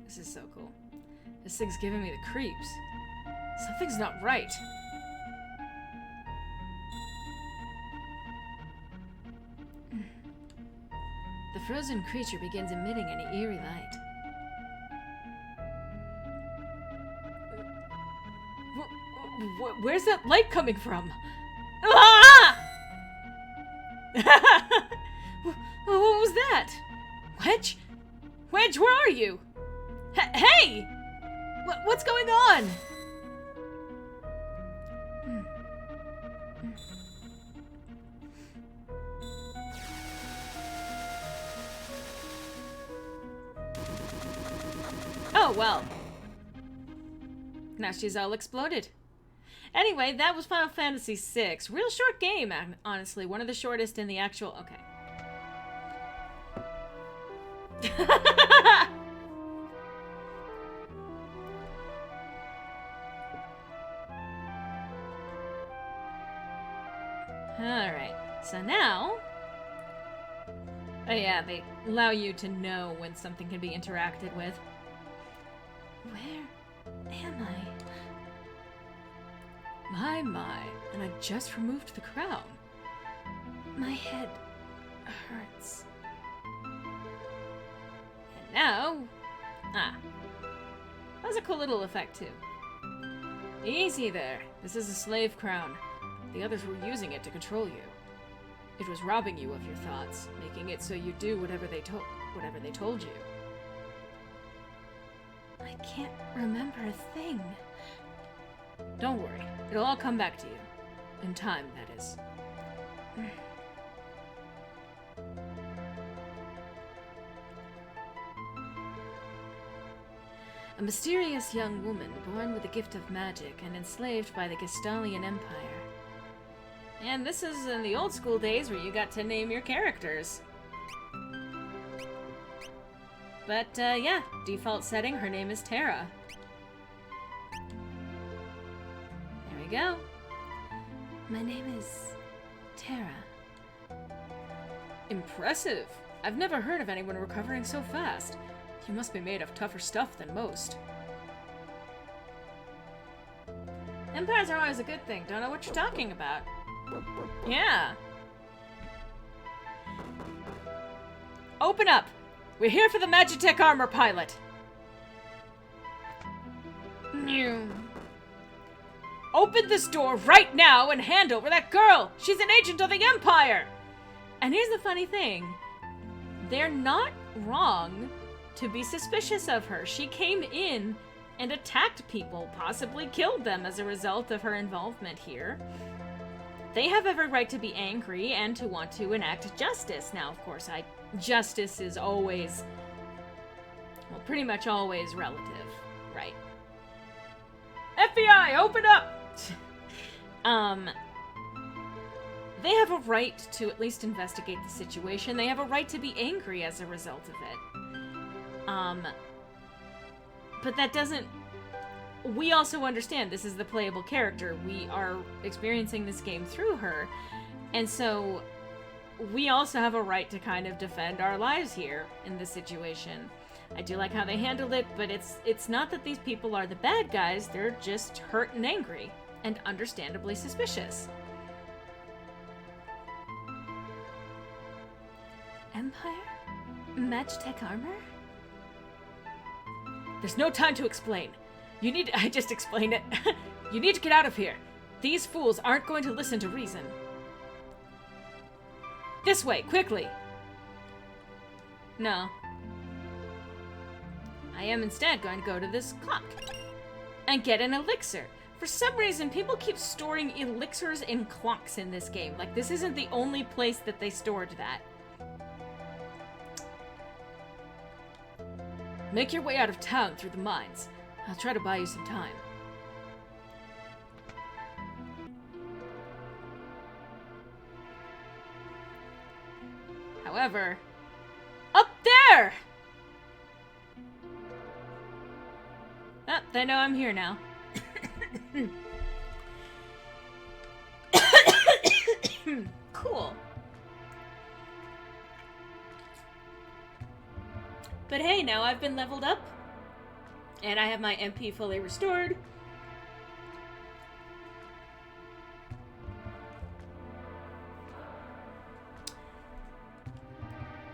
This is so cool. This thing's giving me the creeps. Something's not right. The frozen creature begins emitting an eerie light. Where's that light coming from? Ah! What was that? Wedge? Wedge, where are you? Hey! What's going on? Oh, well. Now she's all exploded. Anyway, that was Final Fantasy VI. Real short game, honestly. One of the shortest in the actual... Okay. Alright, so now... Oh yeah, they allow you to know when something can be interacted with. Where am I? My, and I just removed the crown. My head hurts. And now... that was a cool little effect too. Easy there. This is a slave crown. The others were using it to control you. It was robbing you of your thoughts, making it so you do whatever they told you. I can't remember a thing. Don't worry. It'll all come back to you. In time, that is. A mysterious young woman born with a gift of magic and enslaved by the Gestalian Empire. And this is in the old school days where you got to name your characters. But, yeah, default setting, her name is Terra. There we go. My name is Terra. Impressive. I've never heard of anyone recovering so fast. You must be made of tougher stuff than most. Empires are always a good thing. Don't know what you're talking about. Yeah. Open up! We're here for the Magitech armor pilot. Open this door right now and hand over that girl! She's an agent of the Empire! And here's the funny thing. They're not wrong to be suspicious of her. She came in and attacked people, possibly killed them as a result of her involvement here. They have every right to be angry and to want to enact justice. Now, of course, justice is always, well, pretty much always relative, right? FBI, open up! They have a right to at least investigate the situation. They have a right to be angry as a result of it. But that doesn't... We also understand this is the playable character. We are experiencing this game through her. And so we also have a right to kind of defend our lives here in this situation. I do like how they handled it, but it's not that these people are the bad guys. They're just hurt and angry and understandably suspicious. Empire? Magitech armor? There's no time to explain. I just explained it. You need to get out of here. These fools aren't going to listen to reason. This way, quickly. No. I am instead going to go to this clock and get an elixir. For some reason, people keep storing elixirs in clocks in this game. Like, this isn't the only place that they stored that. Make your way out of town through the mines. I'll try to buy you some time. However, up there! Ah, they know I'm here now. Cool. But hey, now I've been leveled up, and I have my MP fully restored.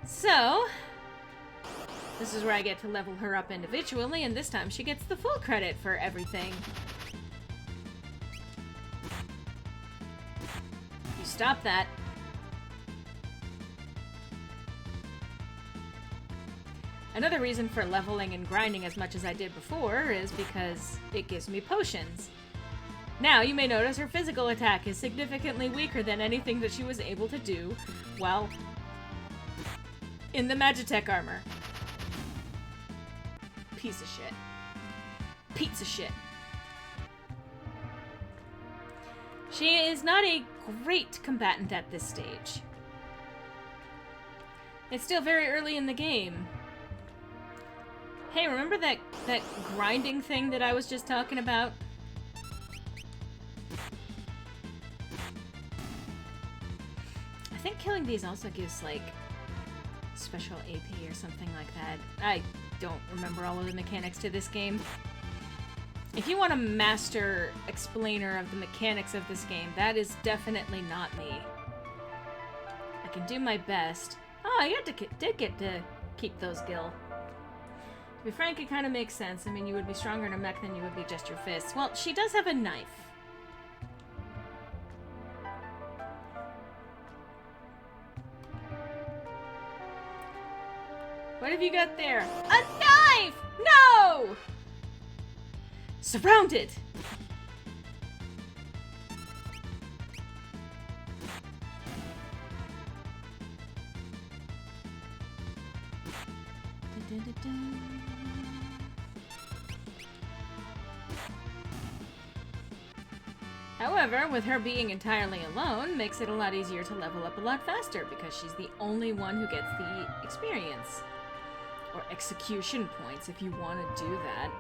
So, this is where I get to level her up individually, and this time she gets the full credit for everything. You stop that. Another reason for leveling and grinding as much as I did before is because it gives me potions. Now, you may notice her physical attack is significantly weaker than anything that she was able to do while in the Magitech armor. Piece of shit. Pizza shit. She is not a great combatant at this stage. It's still very early in the game. Hey, remember that grinding thing that I was just talking about? I think killing these also gives, like, special AP or something like that. I don't remember all of the mechanics to this game. If you want a master explainer of the mechanics of this game, that is definitely not me. I can do my best. Oh, I did get to keep those gil. To be frank, it kind of makes sense. I mean, you would be stronger in a mech than you would be just your fists. Well, she does have a knife. What have you got there? A knife! No! Surrounded! However, with her being entirely alone, makes it a lot easier to level up a lot faster because she's the only one who gets the experience. Or execution points, if you want to do that.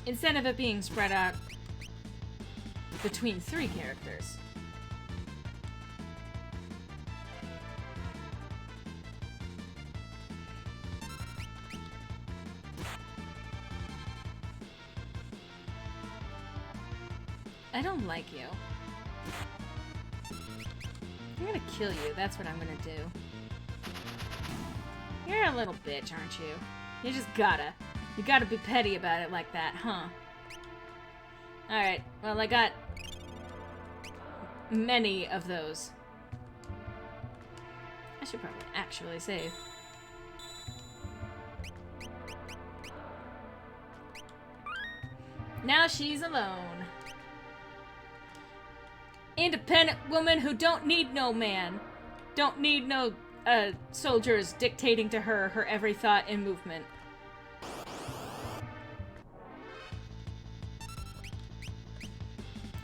Instead of it being spread out between 3 characters. I don't like you. I'm gonna kill you, that's what I'm gonna do. You're a little bitch, aren't you? You just gotta. You gotta be petty about it like that, huh? Alright, well, I got many of those. I should probably actually save. Now she's alone. Independent woman who don't need no man. Don't need no soldiers dictating to her every thought and movement.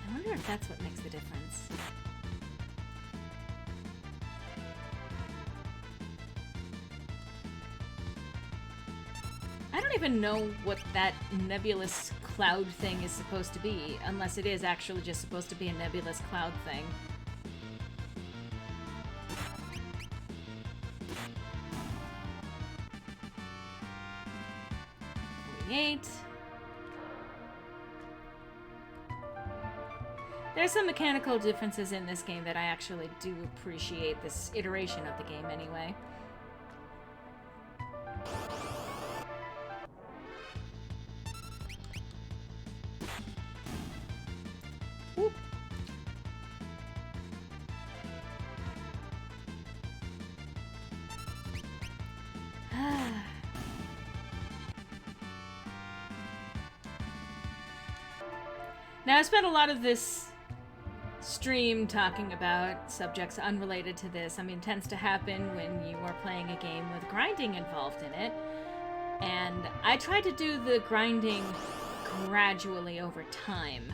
I wonder if that's what makes the difference. I don't even know what that nebulous cloud thing is supposed to be, unless it is actually just supposed to be a nebulous cloud thing. 48. There's some mechanical differences in this game that I actually do appreciate, this iteration of the game anyway. Whoop. Now, I spent a lot of this stream talking about subjects unrelated to this. I mean, it tends to happen when you are playing a game with grinding involved in it. And I try to do the grinding gradually over time.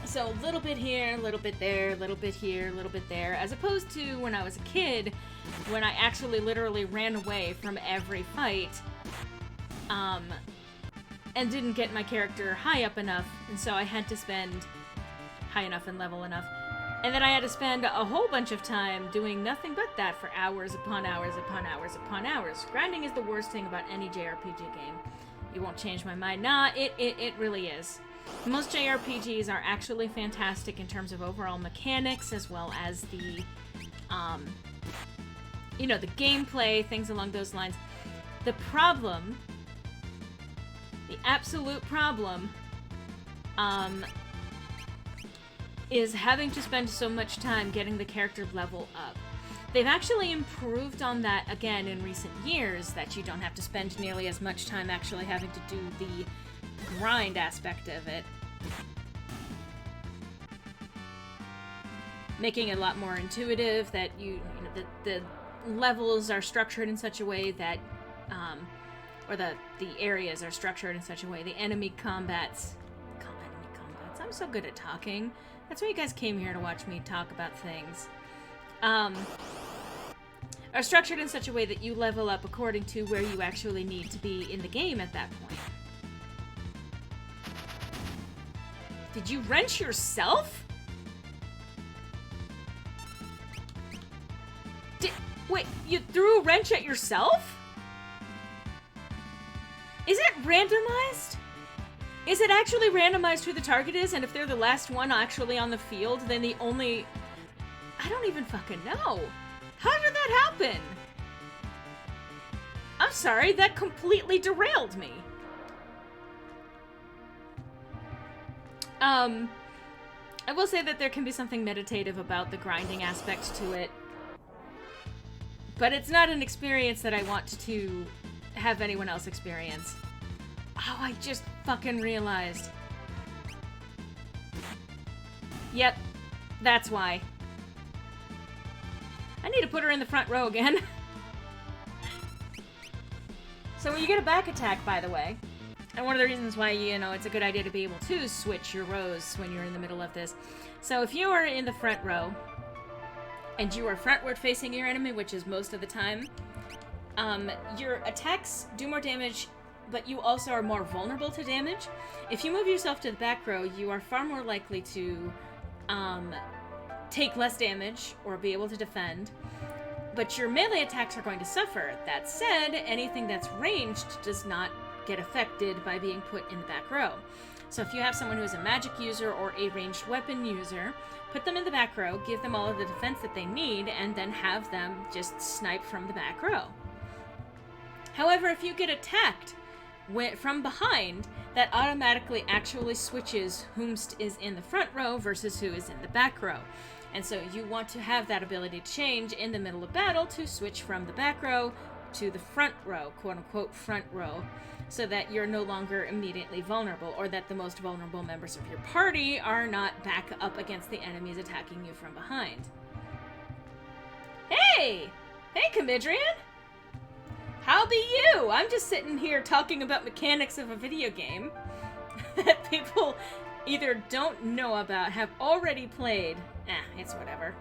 So a little bit here, a little bit there, a little bit here, a little bit there, as opposed to when I was a kid, when I actually literally ran away from every fight, and didn't get my character high up enough, and so I had to spend high enough and level enough, and then I had to spend a whole bunch of time doing nothing but that for hours upon hours upon hours upon hours. Grinding is the worst thing about any JRPG game. You won't change my mind. Nah, it really is. Most JRPGs are actually fantastic in terms of overall mechanics, as well as the, you know, the gameplay, things along those lines. The problem, the absolute problem, is having to spend so much time getting the character level up. They've actually improved on that again in recent years, that you don't have to spend nearly as much time actually having to do the grind aspect of it. Making it a lot more intuitive, that you know, the levels are structured in such a way that, or the areas are structured in such a way, the enemy combats, I'm so good at talking. That's why you guys came here to watch me talk about things. Are structured in such a way that you level up according to where you actually need to be in the game at that point. Did you wrench yourself? Wait, you threw a wrench at yourself? Is it randomized? Is it actually randomized who the target is, and if they're the last one actually on the field, then the only... I don't even fucking know. How did that happen? I'm sorry, that completely derailed me. I will say that there can be something meditative about the grinding aspect to it. But it's not an experience that I want to have anyone else experience. Oh, I just fucking realized. Yep, that's why. I need to put her in the front row again. So when you get a back attack, by the way, and one of the reasons why, you know, it's a good idea to be able to switch your rows when you're in the middle of this. So if you are in the front row, and you are frontward facing your enemy, which is most of the time, your attacks do more damage, but you also are more vulnerable to damage. If you move yourself to the back row, you are far more likely to take less damage or be able to defend, but your melee attacks are going to suffer. That said, anything that's ranged does not get affected by being put in the back row. So if you have someone who is a magic user or a ranged weapon user, put them in the back row, give them all of the defense that they need, and then have them just snipe from the back row. However, if you get attacked from behind, that automatically actually switches whomst is in the front row versus who is in the back row. And so you want to have that ability to change in the middle of battle to switch from the back row to the front row, quote-unquote front row, so that you're no longer immediately vulnerable, or that the most vulnerable members of your party are not back up against the enemies attacking you from behind. Hey! Hey, Comidrian! How be you? I'm just sitting here talking about mechanics of a video game that people either don't know about, have already played. It's whatever.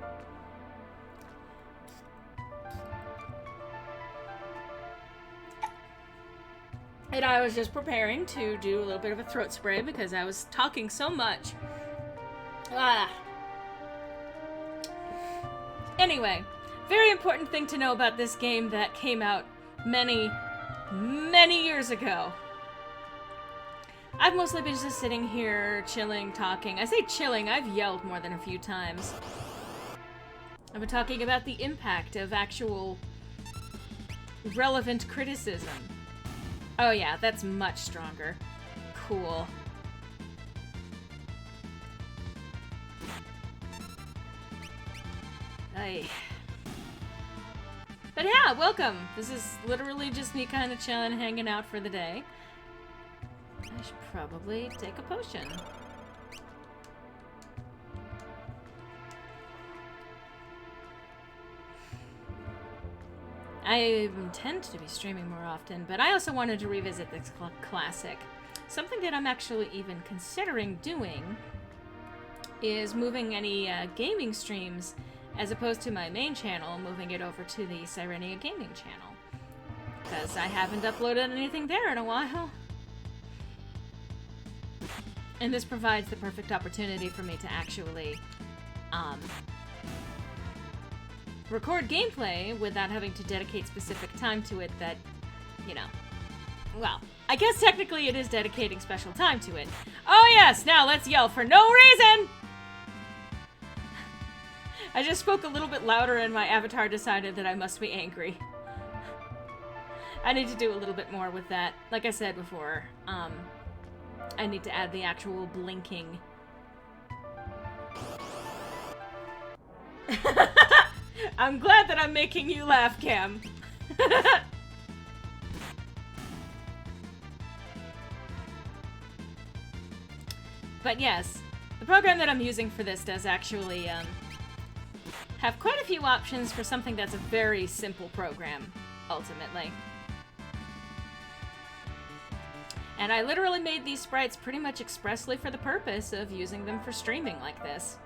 And I was just preparing to do a little bit of a throat spray because I was talking so much. Anyway, very important thing to know about this game that came out many, many years ago. I've mostly been just sitting here, chilling, talking. I say chilling, I've yelled more than a few times. I've been talking about the impact of actual relevant criticism. Oh yeah, that's much stronger. Cool. Aye. But yeah, welcome! This is literally just me kind of chilling, hanging out for the day. I should probably take a potion. I intend to be streaming more often, but I also wanted to revisit this classic. Something that I'm actually even considering doing is moving any gaming streams, as opposed to my main channel, moving it over to the Sirenia Gaming channel. Because I haven't uploaded anything there in a while. And this provides the perfect opportunity for me to actually record gameplay without having to dedicate specific time to it that, you know, well, I guess technically it is dedicating special time to it. Oh yes, now let's yell for no reason! I just spoke a little bit louder and my avatar decided that I must be angry. I need to do a little bit more with that. Like I said before, I need to add the actual blinking. I'm glad that I'm making you laugh, Cam. But yes, the program that I'm using for this does actually have quite a few options for something that's a very simple program, ultimately. And I literally made these sprites pretty much expressly for the purpose of using them for streaming like this.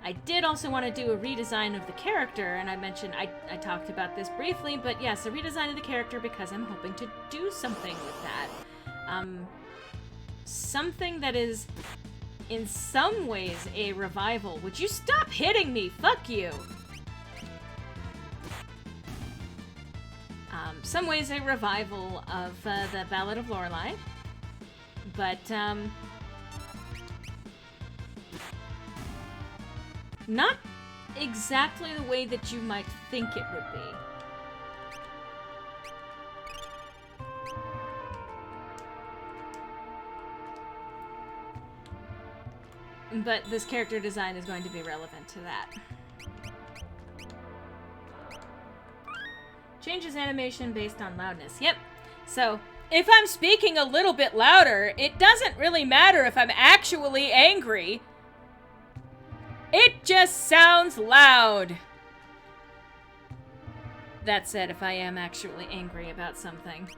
I did also want to do a redesign of the character, and I mentioned, I talked about this briefly, but yes, a redesign of the character because I'm hoping to do something with that. Something that is, in some ways, a revival. Would you stop hitting me? Fuck you! Some ways a revival of the Ballad of Lorelei, but not exactly the way that you might think it would be. But this character design is going to be relevant to that. Changes animation based on loudness. Yep. So, if I'm speaking a little bit louder, it doesn't really matter if I'm actually angry. It just sounds loud. That said, if I am actually angry about something,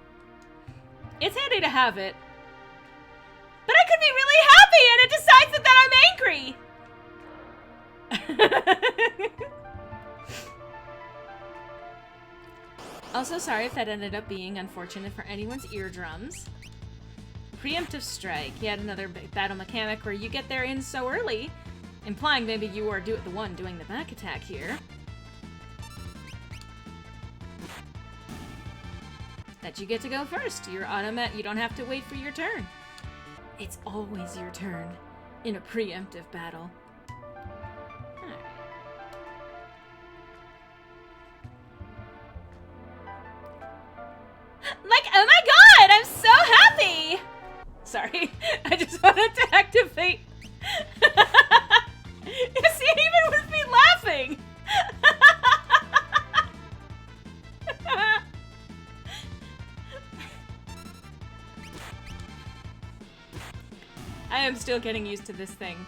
it's handy to have it. But I could be really happy and it decides that I'm angry! Also, sorry if that ended up being unfortunate for anyone's eardrums. Preemptive strike. Yet another battle mechanic where you get there in so early, implying maybe you are the one doing the back attack here. That you get to go first. You're automatic. You don't have to wait for your turn. It's always your turn in a preemptive battle. Alright. Like, oh my god, I'm so happy! Sorry, I just wanted to activate. You see, even with me laughing! I am still getting used to this thing.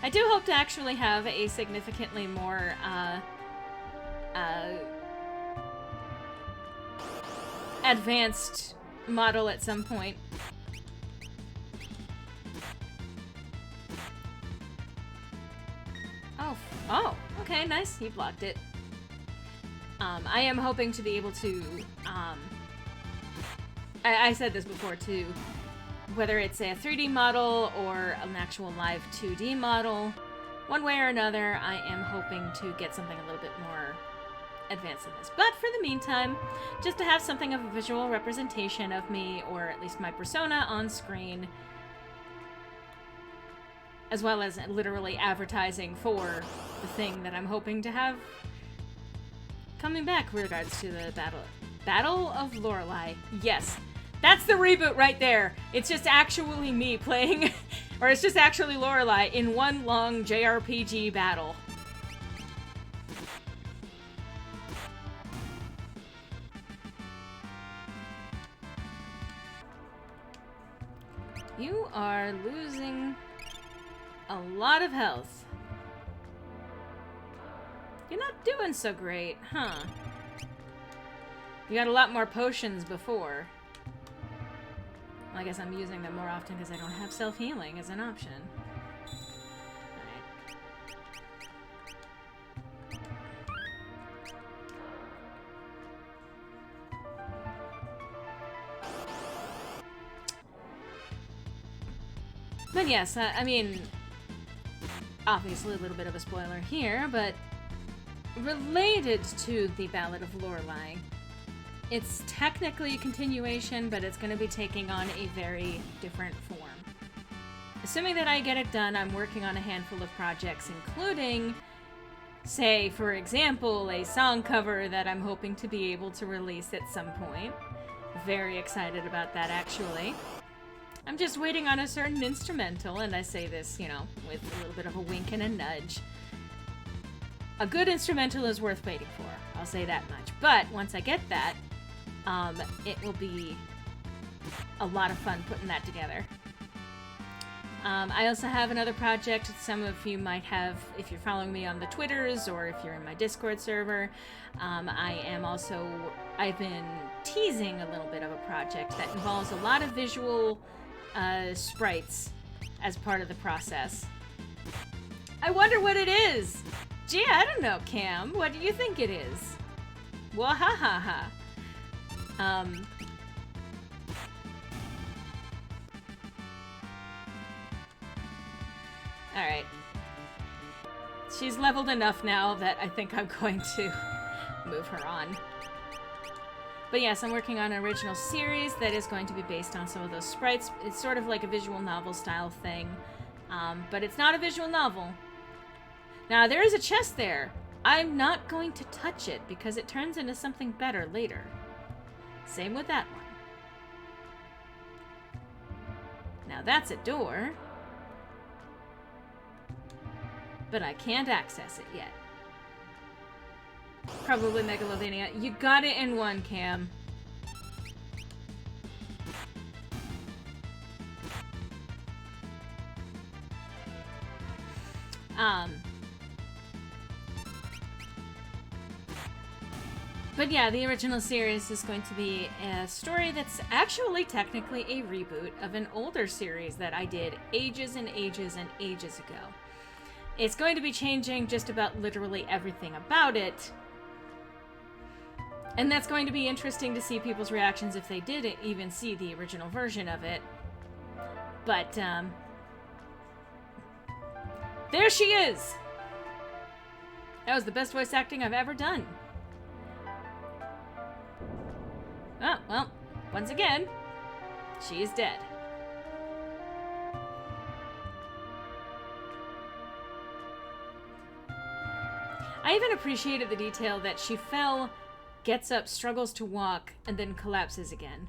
I do hope to actually have a significantly more, advanced model at some point. Oh, okay, nice. He blocked it. I am hoping to be able to, I said this before too, whether it's a 3D model or an actual live 2D model, one way or another, I am hoping to get something a little bit more advanced in this. But for the meantime, just to have something of a visual representation of me, or at least my persona, on screen, as well as literally advertising for the thing that I'm hoping to have coming back with regards to the Battle of Lorelei. Yes. That's the reboot right there. It's just actually me playing, or it's just actually Lorelei in one long JRPG battle. You are losing a lot of health. You're not doing so great, huh? You got a lot more potions before. I guess I'm using them more often because I don't have self-healing as an option. But yes, I mean, obviously a little bit of a spoiler here, but related to the Ballad of Lorelei, it's technically a continuation, but it's going to be taking on a very different form. Assuming that I get it done, I'm working on a handful of projects, including, say, for example, a song cover that I'm hoping to be able to release at some point. Very excited about that, actually. I'm just waiting on a certain instrumental, and I say this, you know, with a little bit of a wink and a nudge. A good instrumental is worth waiting for, I'll say that much. But once I get that, it will be a lot of fun putting that together. I also have another project some of you might have if you're following me on the Twitters or if you're in my Discord server. I've been teasing a little bit of a project that involves a lot of visual sprites as part of the process. I wonder what it is. Gee, I don't know, Cam. What do you think it is? Wahahaha. Alright. She's leveled enough now that I think I'm going to move her on. But yes, I'm working on an original series that is going to be based on some of those sprites. It's sort of like a visual novel style thing. But it's not a visual novel. Now, there is a chest there. I'm not going to touch it because it turns into something better later. Same with that one. Now, that's a door. But I can't access it yet. Probably Megalovania. You got it in one, Cam. But yeah, the original series is going to be a story that's actually technically a reboot of an older series that I did ages and ages and ages ago. It's going to be changing just about literally everything about it. And that's going to be interesting to see people's reactions if they didn't even see the original version of it. But, there she is! That was the best voice acting I've ever done. Oh, well, once again, she is dead. I even appreciated the detail that she fell, gets up, struggles to walk, and then collapses again.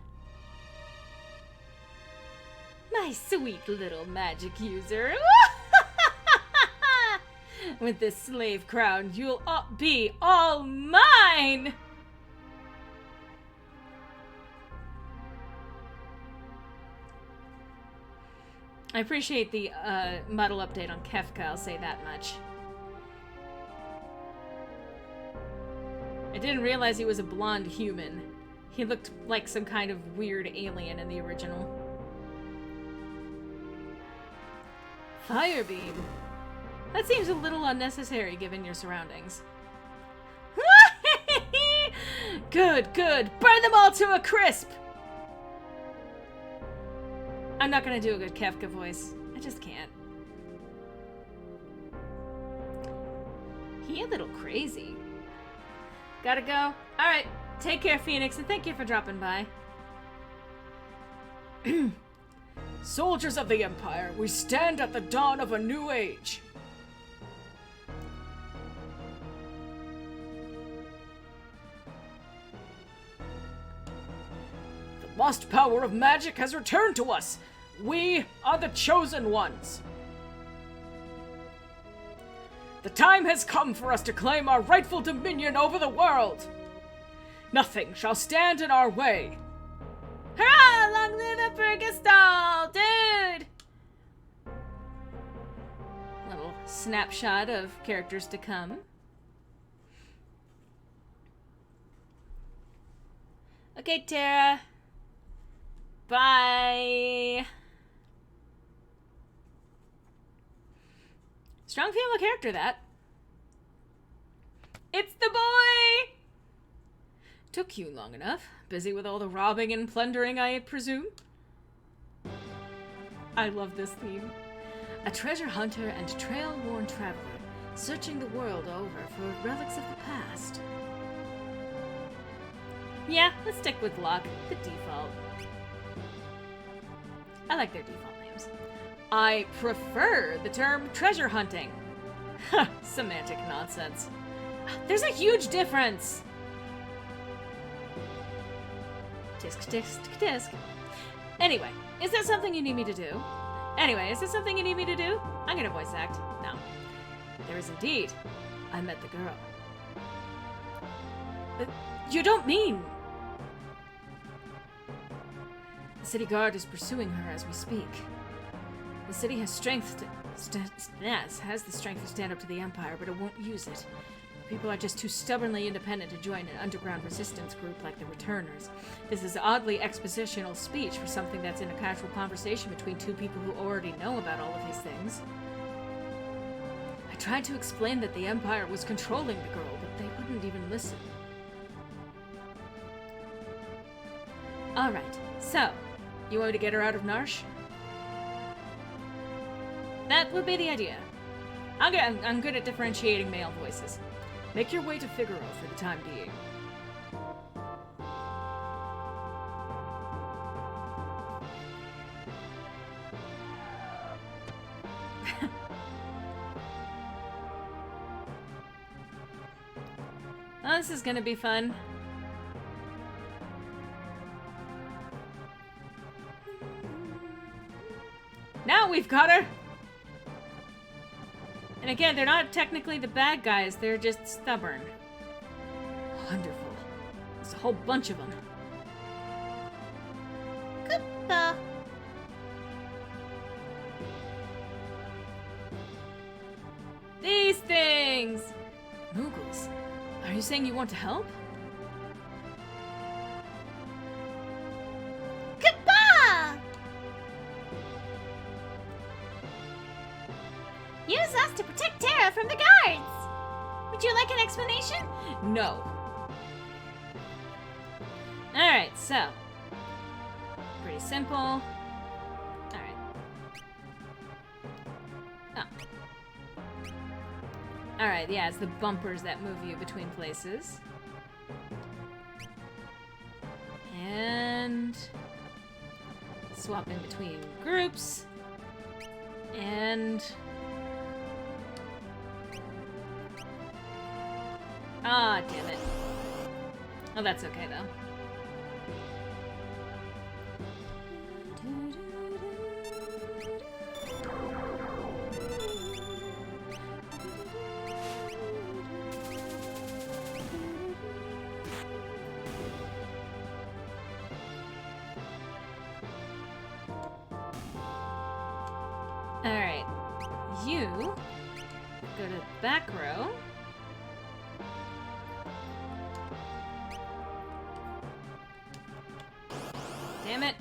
My sweet little magic user. With this slave crown, you'll be all mine! I appreciate the model update on Kefka, I'll say that much. I didn't realize he was a blonde human. He looked like some kind of weird alien in the original. Fire beam. That seems a little unnecessary given your surroundings. Good, good. Burn them all to a crisp! I'm not gonna do a good Kefka voice. I just can't. He a little crazy. Gotta go. Alright, take care, Phoenix, and thank you for dropping by. Soldiers of the Empire, we stand at the dawn of a new age. The lost power of magic has returned to us. We are the chosen ones. The time has come for us to claim our rightful dominion over the world. Nothing shall stand in our way. Hurrah! Long live Burgestall, dude! Little snapshot of characters to come. Okay, Tara. Bye. Strong female character, that. It's the boy! Took you long enough. Busy with all the robbing and plundering, I presume? I love this theme. A treasure hunter and trail-worn traveler, searching the world over for relics of the past. Yeah, let's stick with Locke, the default. I like their default names. I prefer the term treasure hunting. Ha, semantic nonsense. There's a huge difference. Tisk, tisk, tisk. Anyway, is that something you need me to do? I'm gonna voice act. No. There is indeed. I met the girl. You don't mean... The city guard is pursuing her as we speak. The city has has the strength to stand up to the Empire, but it won't use it. People are just too stubbornly independent to join an underground resistance group like the Returners. This is oddly expositional speech for something that's in a casual conversation between two people who already know about all of these things. I tried to explain that the Empire was controlling the girl, but they wouldn't even listen. Alright, so, you want me to get her out of Narsh? That would be the idea. I'm good at differentiating male voices. Make your way to Figaro for the time being. Oh, this is gonna be fun. Now we've got her! And again, they're not technically the bad guys, they're just stubborn. Wonderful. There's a whole bunch of them. Koopa. These things! Moogles, are you saying you want to help? Use us to protect Terra from the guards! Would you like an explanation? No. Alright, so. Pretty simple. Alright. Oh. Alright, yeah, it's the bumpers that move you between places. And swap in between groups. And ah, damn it. Oh, that's okay, though. Alright. You go to back row. Damn it.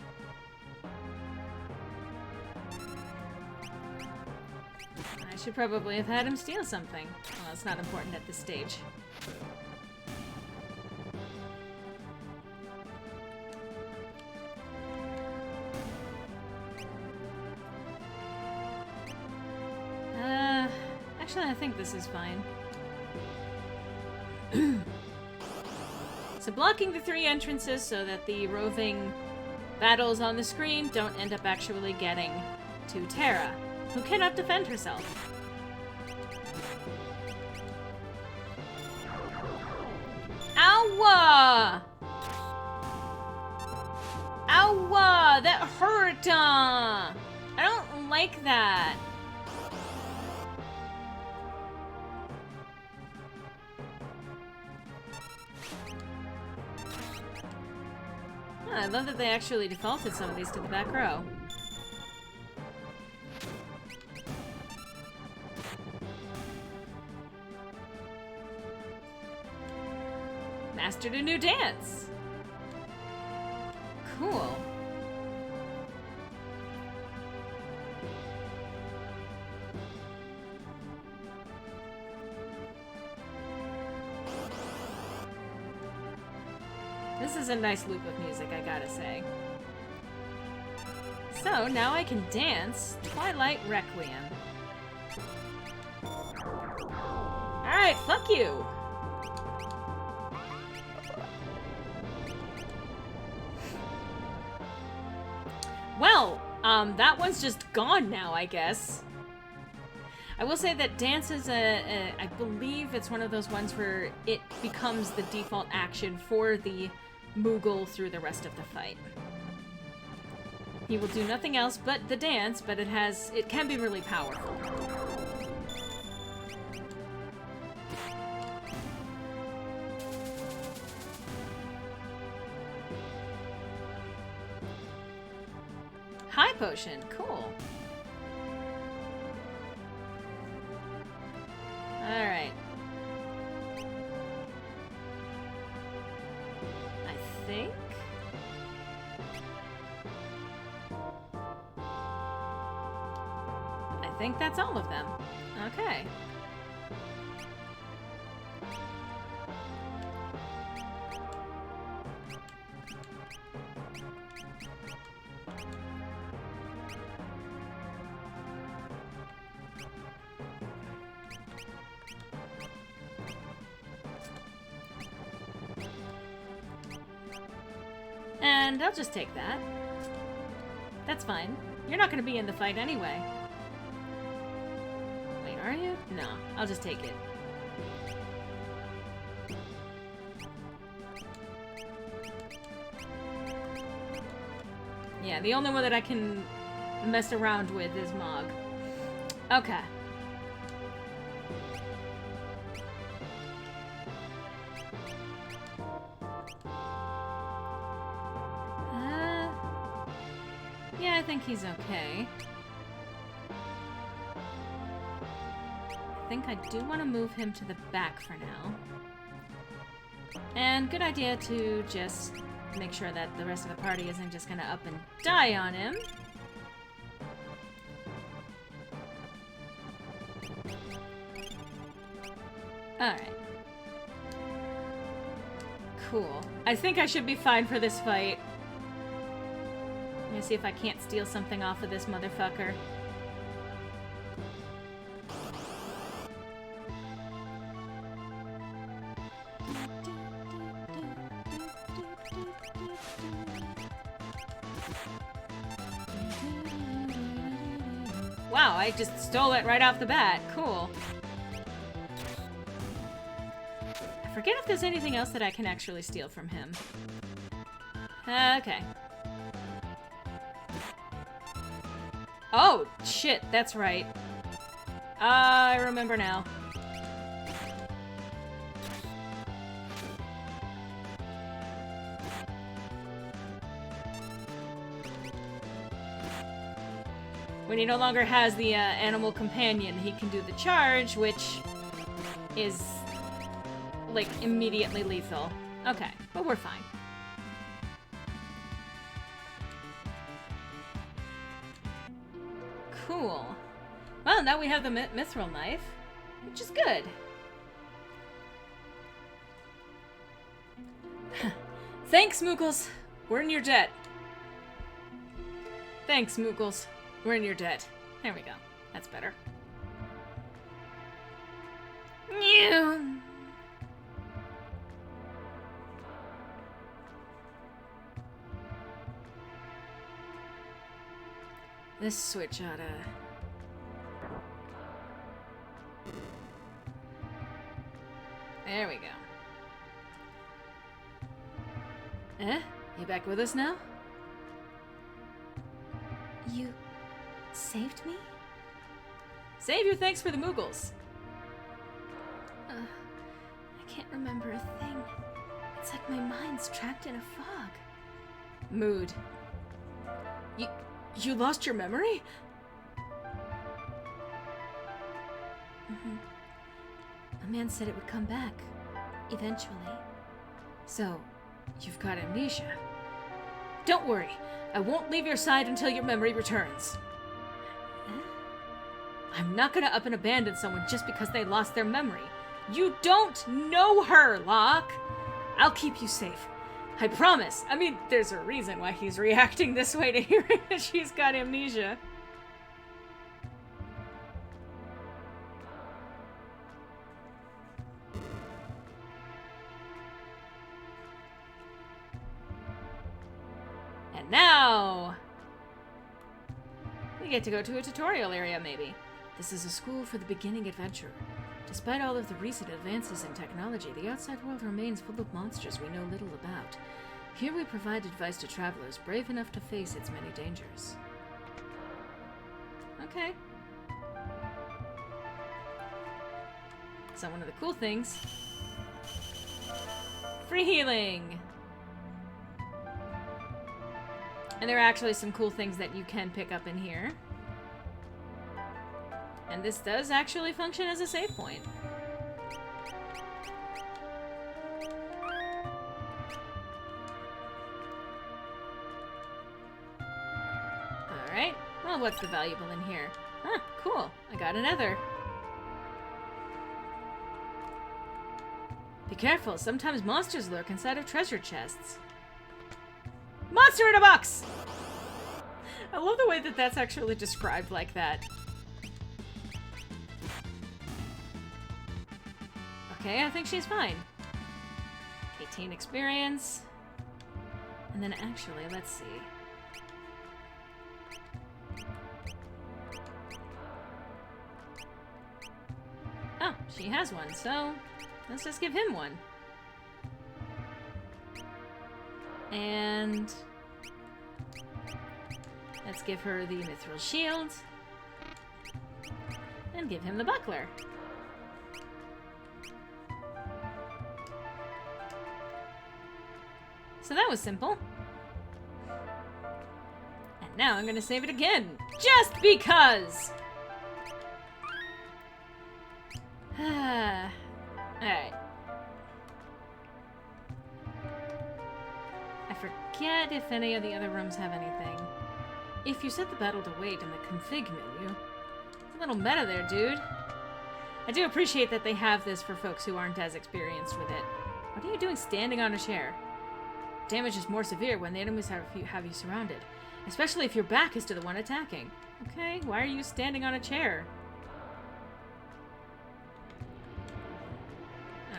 I should probably have had him steal something. Well, it's not important at this stage. Actually, I think this is fine. So blocking the three entrances so that the roving battles on the screen don't end up actually getting to Terra, who cannot defend herself. Ow! Ow! That hurt! I don't like that. I love that they actually defaulted some of these to the back row. Mastered a new dance! Cool. This is a nice loop of music, I gotta say. So, now I can dance Twilight Requiem. Alright, fuck you! Well, that one's just gone now, I guess. I will say that dance is I believe it's one of those ones where it becomes the default action for the Moogle through the rest of the fight. He will do nothing else but the dance, but it can be really powerful. High potion, cool. think that's all of them. Okay. And I'll just take that. That's fine. You're not going to be in the fight anyway. Wait, are you? No, I'll just take it. Yeah, the only one that I can mess around with is Mog. Okay. Yeah, I think he's okay. I think I do want to move him to the back for now. And good idea to just make sure that the rest of the party isn't just gonna up and die on him. Alright. Cool. I think I should be fine for this fight. Let me see if I can't steal something off of this motherfucker. Wow, I just stole it right off the bat. Cool. I forget if there's anything else that I can actually steal from him. Okay. Oh, shit, that's right. I remember now. When he no longer has the animal companion, he can do the charge, which is, like, immediately lethal. Okay, but we're fine. Cool. Well, now we have the mithril knife, which is good. Thanks, Moogles. We're in your debt. Thanks, Moogles. We're in your debt. There we go. That's better. This switch oughta... There we go. Eh? You back with us now? You saved me? Save your thanks for the Moogles. I can't remember a thing. It's like my mind's trapped in a fog. Mood. You lost your memory? Mm-hmm. A man said it would come back. Eventually. So, you've got amnesia. Don't worry. I won't leave your side until your memory returns. I'm not gonna up and abandon someone just because they lost their memory. You don't know her, Locke! I'll keep you safe. I promise. I mean, there's a reason why he's reacting this way to hearing that she's got amnesia. And now... we get to go to a tutorial area, maybe. This is a school for the beginning adventurer. Despite all of the recent advances in technology, the outside world remains full of monsters we know little about. Here we provide advice to travelers brave enough to face its many dangers. Okay. So one of the cool things... free healing! And there are actually some cool things that you can pick up in here. And this does actually function as a save point. Alright. Well, what's the valuable in here. Huh, cool. I got another. Be careful, sometimes monsters lurk inside of treasure chests. Monster in a box! I love the way that that's actually described like that. Okay, I think she's fine. 18 experience. And then actually, let's see. Oh, she has one, so let's just give him one. And let's give her the mithril shield. And give him the buckler. So that was simple. And now I'm gonna save it again, just because! Alright. I forget if any of the other rooms have anything. If you set the battle to wait in the config menu. It's a little meta there, dude. I do appreciate that they have this for folks who aren't as experienced with it. What are you doing standing on a chair? Damage is more severe when the enemies have you surrounded. Especially if your back is to the one attacking. Okay, why are you standing on a chair?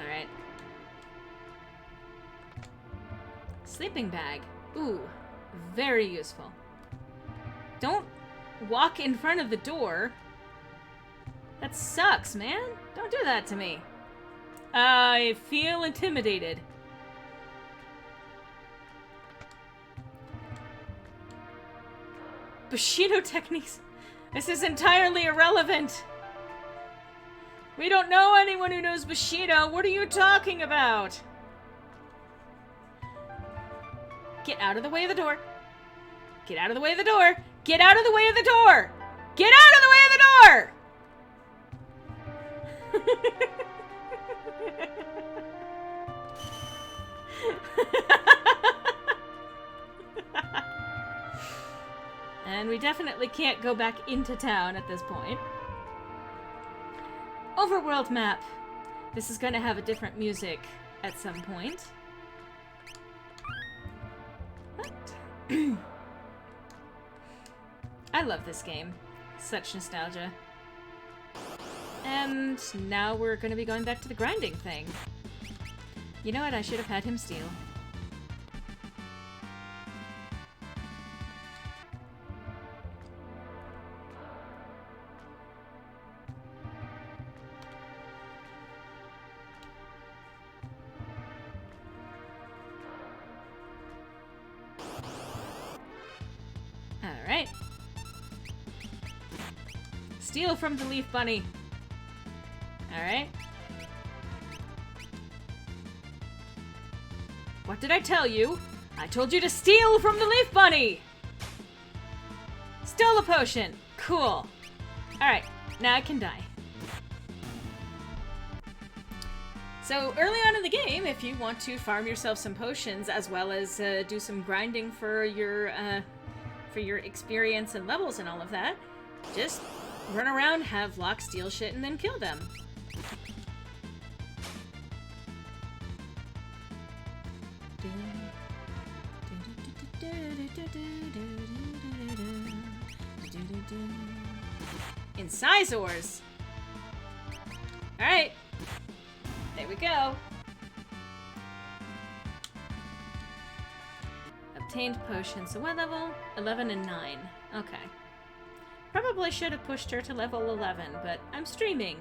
Alright. Sleeping bag. Ooh, very useful. Don't walk in front of the door. That sucks, man. Don't do that to me. I feel intimidated. Bushido techniques. This is entirely irrelevant. We don't know anyone who knows Bushido. What are you talking about? Get out of the way of the door. Get out of the way of the door. Get out of the way of the door. Get out of the way of the door. And we definitely can't go back into town at this point. Overworld map. This is going to have a different music at some point. What? I love this game. Such nostalgia. And now we're going to be going back to the grinding thing. You know what? I should have had him steal. Alright. Steal from the Leaf Bunny. Alright. What did I tell you? I told you to steal from the Leaf Bunny! Stole a potion. Cool. Alright, now I can die. So, early on in the game, if you want to farm yourself some potions, as well as do some grinding for your experience and levels and all of that, just run around, have Locke steal shit, and then kill them. Incisors! Alright. There we go. Obtained potion. So what level? 11 and 9. Okay. Probably should have pushed her to level 11, but I'm streaming.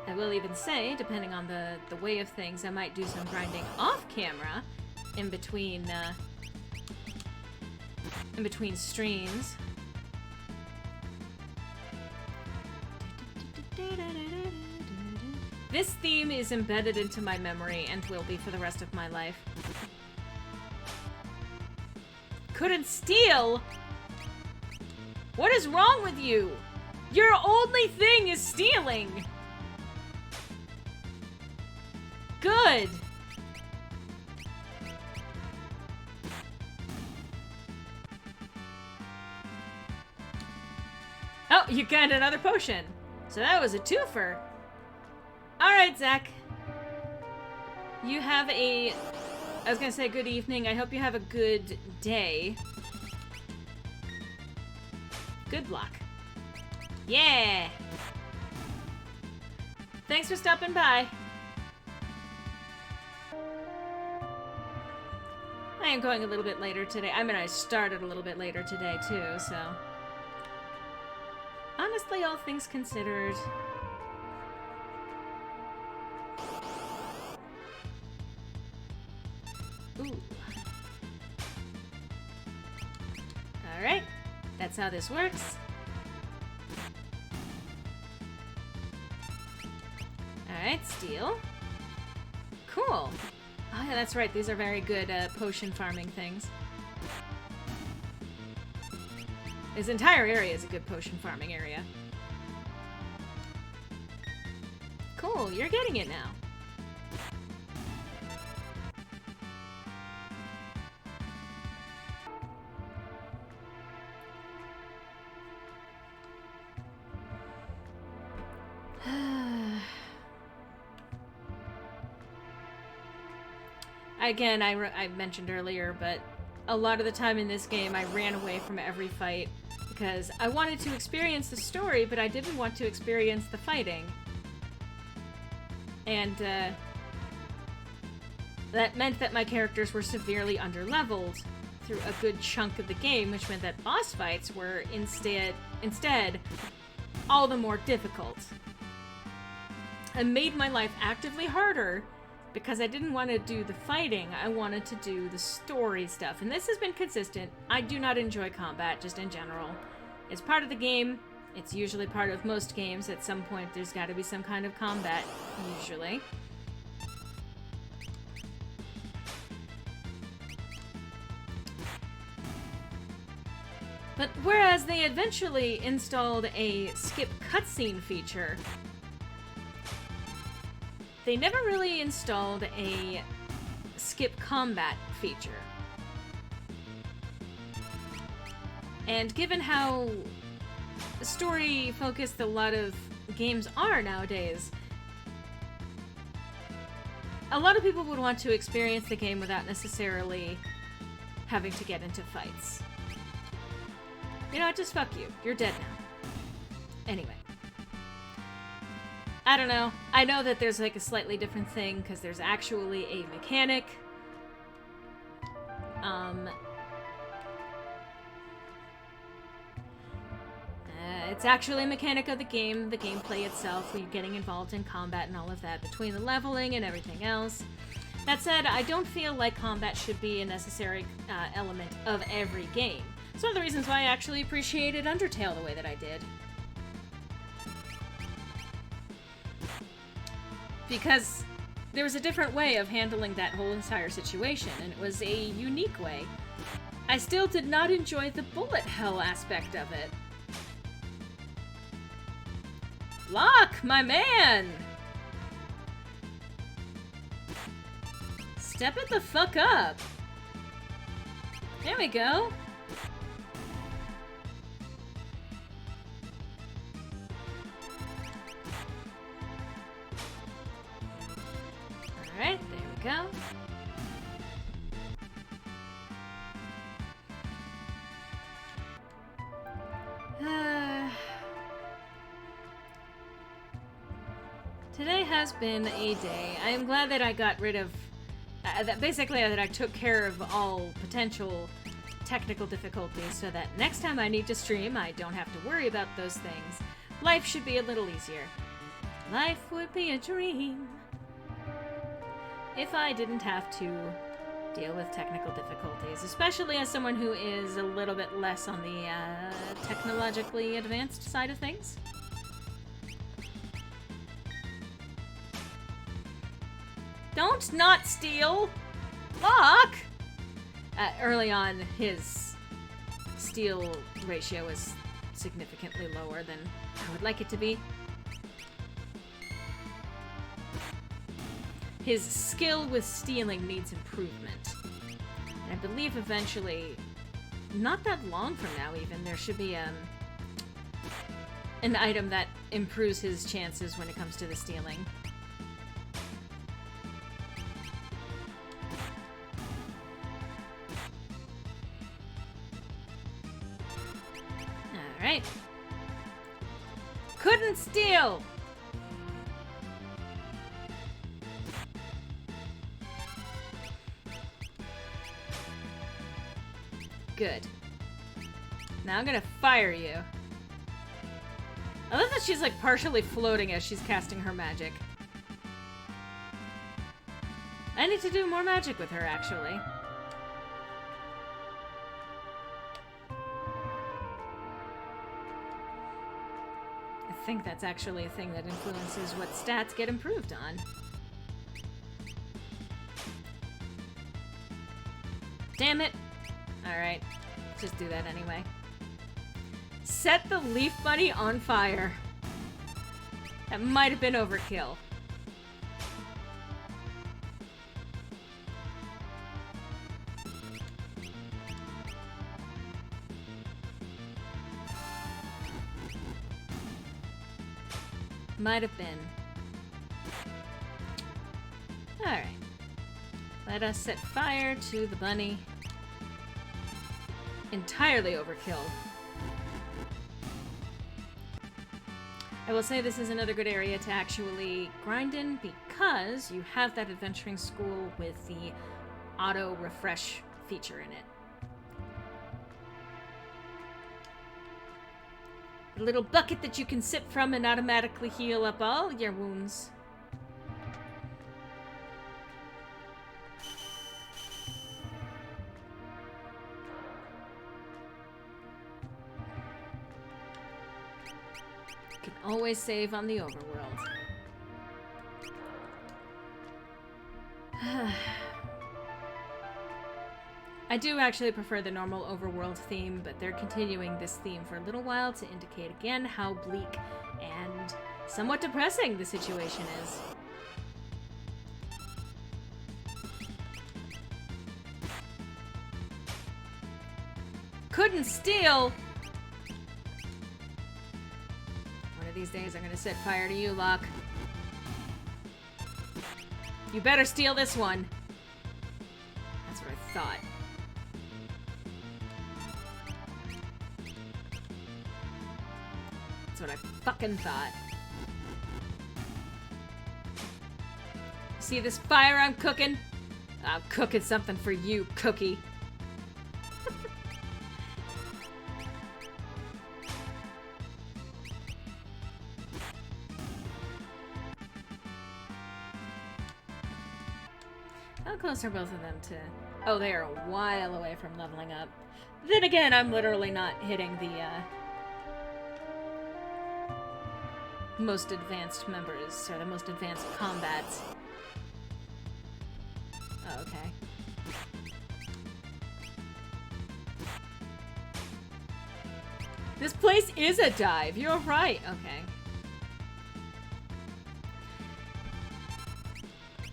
I will even say, depending on the way of things, I might do some grinding off camera in between streams. This theme is embedded into my memory and will be for the rest of my life. Couldn't steal? What is wrong with you? Your only thing is stealing! Good! Oh, you got another potion. So that was a twofer. Alright, Zach. You have I was gonna say good evening. I hope you have a good day. Good luck. Yeah! Thanks for stopping by. I am going a little bit later today. I mean, I started a little bit later today, too, so... Honestly, all things considered... Ooh. Alright. That's how this works. Alright, steal. Cool. Oh yeah, that's right. These are very good potion farming things. This entire area is a good potion farming area. Cool, you're getting it now. Again, I mentioned earlier, but a lot of the time in this game I ran away from every fight because I wanted to experience the story, but I didn't want to experience the fighting. And that meant that my characters were severely underleveled through a good chunk of the game, which meant that boss fights were instead all the more difficult. It made my life actively harder because I didn't want to do the fighting, I wanted to do the story stuff. And this has been consistent. I do not enjoy combat, just in general. It's part of the game. It's usually part of most games. At some point, there's got to be some kind of combat, usually. But whereas they eventually installed a skip cutscene feature, they never really installed a skip combat feature. And given how story-focused a lot of games are nowadays, a lot of people would want to experience the game without necessarily having to get into fights. You know what, just fuck you. You're dead now. Anyway. I don't know. I know that there's like a slightly different thing because there's actually a mechanic. It's actually a mechanic of the game, the gameplay itself, where you're getting involved in combat and all of that, between the leveling and everything else. That said, I don't feel like combat should be a necessary element of every game. It's one of the reasons why I actually appreciated Undertale the way that I did. Because there was a different way of handling that whole entire situation, and it was a unique way. I still did not enjoy the bullet hell aspect of it. Locke, my man! Step it the fuck up! There we go. Alright, there we go. Today has been a day. I am glad that I got rid of... that I took care of all potential technical difficulties so that next time I need to stream, I don't have to worry about those things. Life should be a little easier. Life would be a dream if I didn't have to deal with technical difficulties, especially as someone who is a little bit less on the technologically advanced side of things. Don't not steal! Locke! Early on, his steal ratio is significantly lower than I would like it to be. His skill with stealing needs improvement. And I believe eventually, not that long from now even, there should be an item that improves his chances when it comes to the stealing. Alright. Couldn't steal! Good. Now I'm gonna fire you. I love that she's like partially floating as she's casting her magic. I need to do more magic with her, actually. I think that's actually a thing that influences what stats get improved on. Damn it! Alright, just do that anyway. Set the leaf bunny on fire. That might have been overkill. Might have been. Alright. Let us set fire to the bunny. Entirely overkill. I will say this is another good area to actually grind in because you have that adventuring school with the auto refresh feature in it. A little bucket that you can sip from and automatically heal up all your wounds. You can always save on the overworld. I do actually prefer the normal overworld theme, but they're continuing this theme for a little while to indicate again how bleak and somewhat depressing the situation is. Couldn't steal! One of these days I'm gonna set fire to you, Locke. You better steal this one. That's what I thought. That's what I fucking thought. See this fire I'm cooking? I'm cooking something for you, Cookie. How close are both of them to... Oh, they are a while away from leveling up. Then again, I'm literally not hitting the, most advanced members, or the most advanced combats. Oh, okay. This place is a dive, you're right, okay.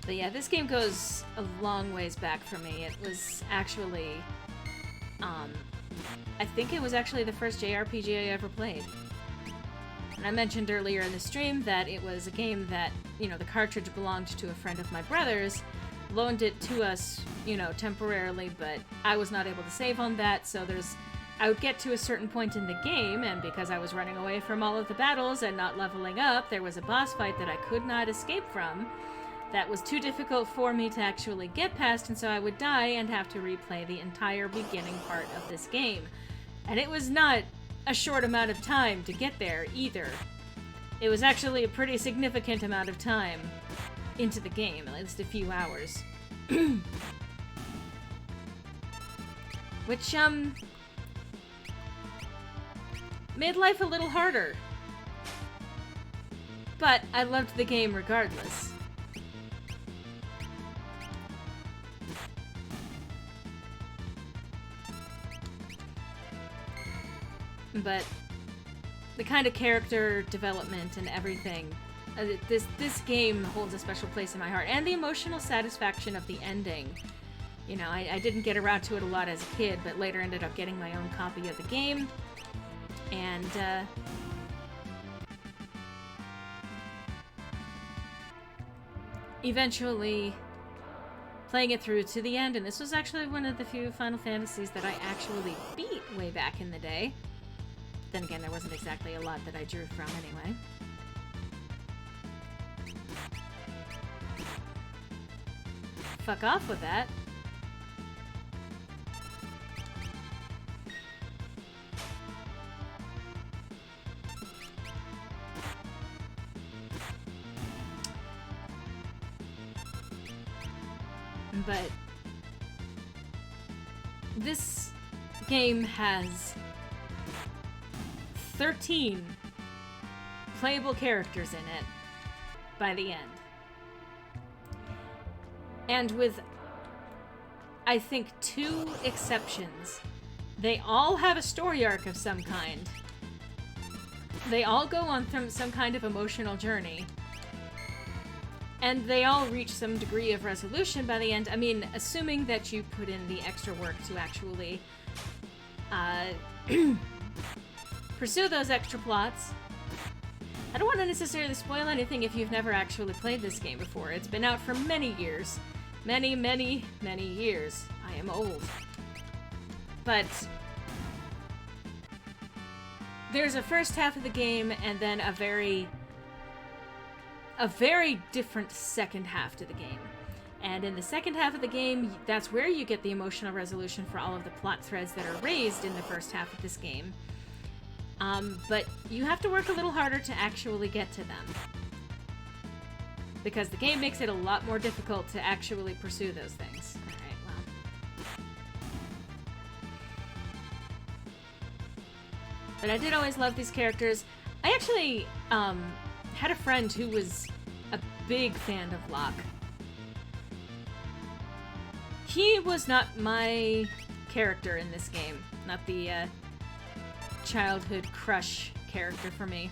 But yeah, this game goes a long ways back for me. It was actually, I think it was actually the first JRPG I ever played. And I mentioned earlier in the stream that it was a game that, you know, the cartridge belonged to a friend of my brother's, loaned it to us, you know, temporarily, but I was not able to save on that, so I would get to a certain point in the game, and because I was running away from all of the battles and not leveling up, there was a boss fight that I could not escape from. That was too difficult for me to actually get past, and so I would die and have to replay the entire beginning part of this game. And it was not a short amount of time to get there, either. It was actually a pretty significant amount of time into the game, at least a few hours. Which, made life a little harder. But I loved the game regardless. But the kind of character development and everything, this game holds a special place in my heart. And the emotional satisfaction of the ending. You know, I didn't get around to it a lot as a kid, but later ended up getting my own copy of the game. And eventually playing it through to the end, and this was actually one of the few Final Fantasies that I actually beat way back in the day. Then again, there wasn't exactly a lot that I drew from anyway. Fuck off with that. But this game has 13 playable characters in it by the end. And with, I think, 2 exceptions, they all have a story arc of some kind. They all go on some kind of emotional journey. And they all reach some degree of resolution by the end. I mean, assuming that you put in the extra work to actually pursue those extra plots. I don't want to necessarily spoil anything if you've never actually played this game before. It's been out for many years. Many, many, many years. I am old. But there's a first half of the game and then a very different second half to the game. And in the second half of the game, that's where you get the emotional resolution for all of the plot threads that are raised in the first half of this game. But you have to work a little harder to actually get to them. Because the game makes it a lot more difficult to actually pursue those things. Alright, well. But I did always love these characters. I actually, had a friend who was a big fan of Locke. He was not my character in this game. Not the, childhood crush character for me.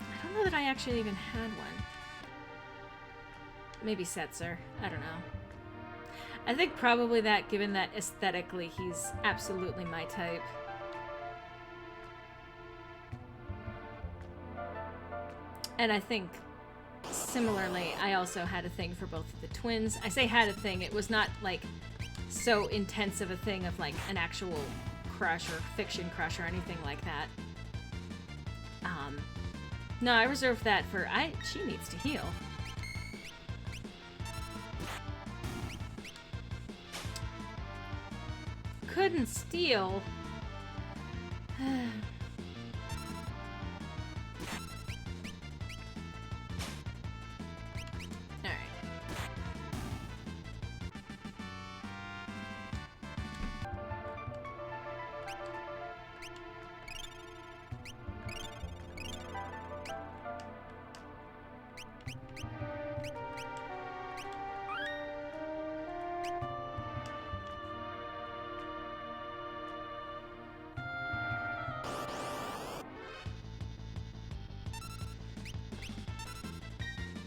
I don't know that I actually even had one. Maybe Setzer. I don't know. I think probably that, given that aesthetically he's absolutely my type. And I think, similarly, I also had a thing for both of the twins. I say had a thing, it was not, like, so intense of a thing of, like, an actual crush or fiction crush or anything like that. No, I reserved that for, she needs to heal. Couldn't steal.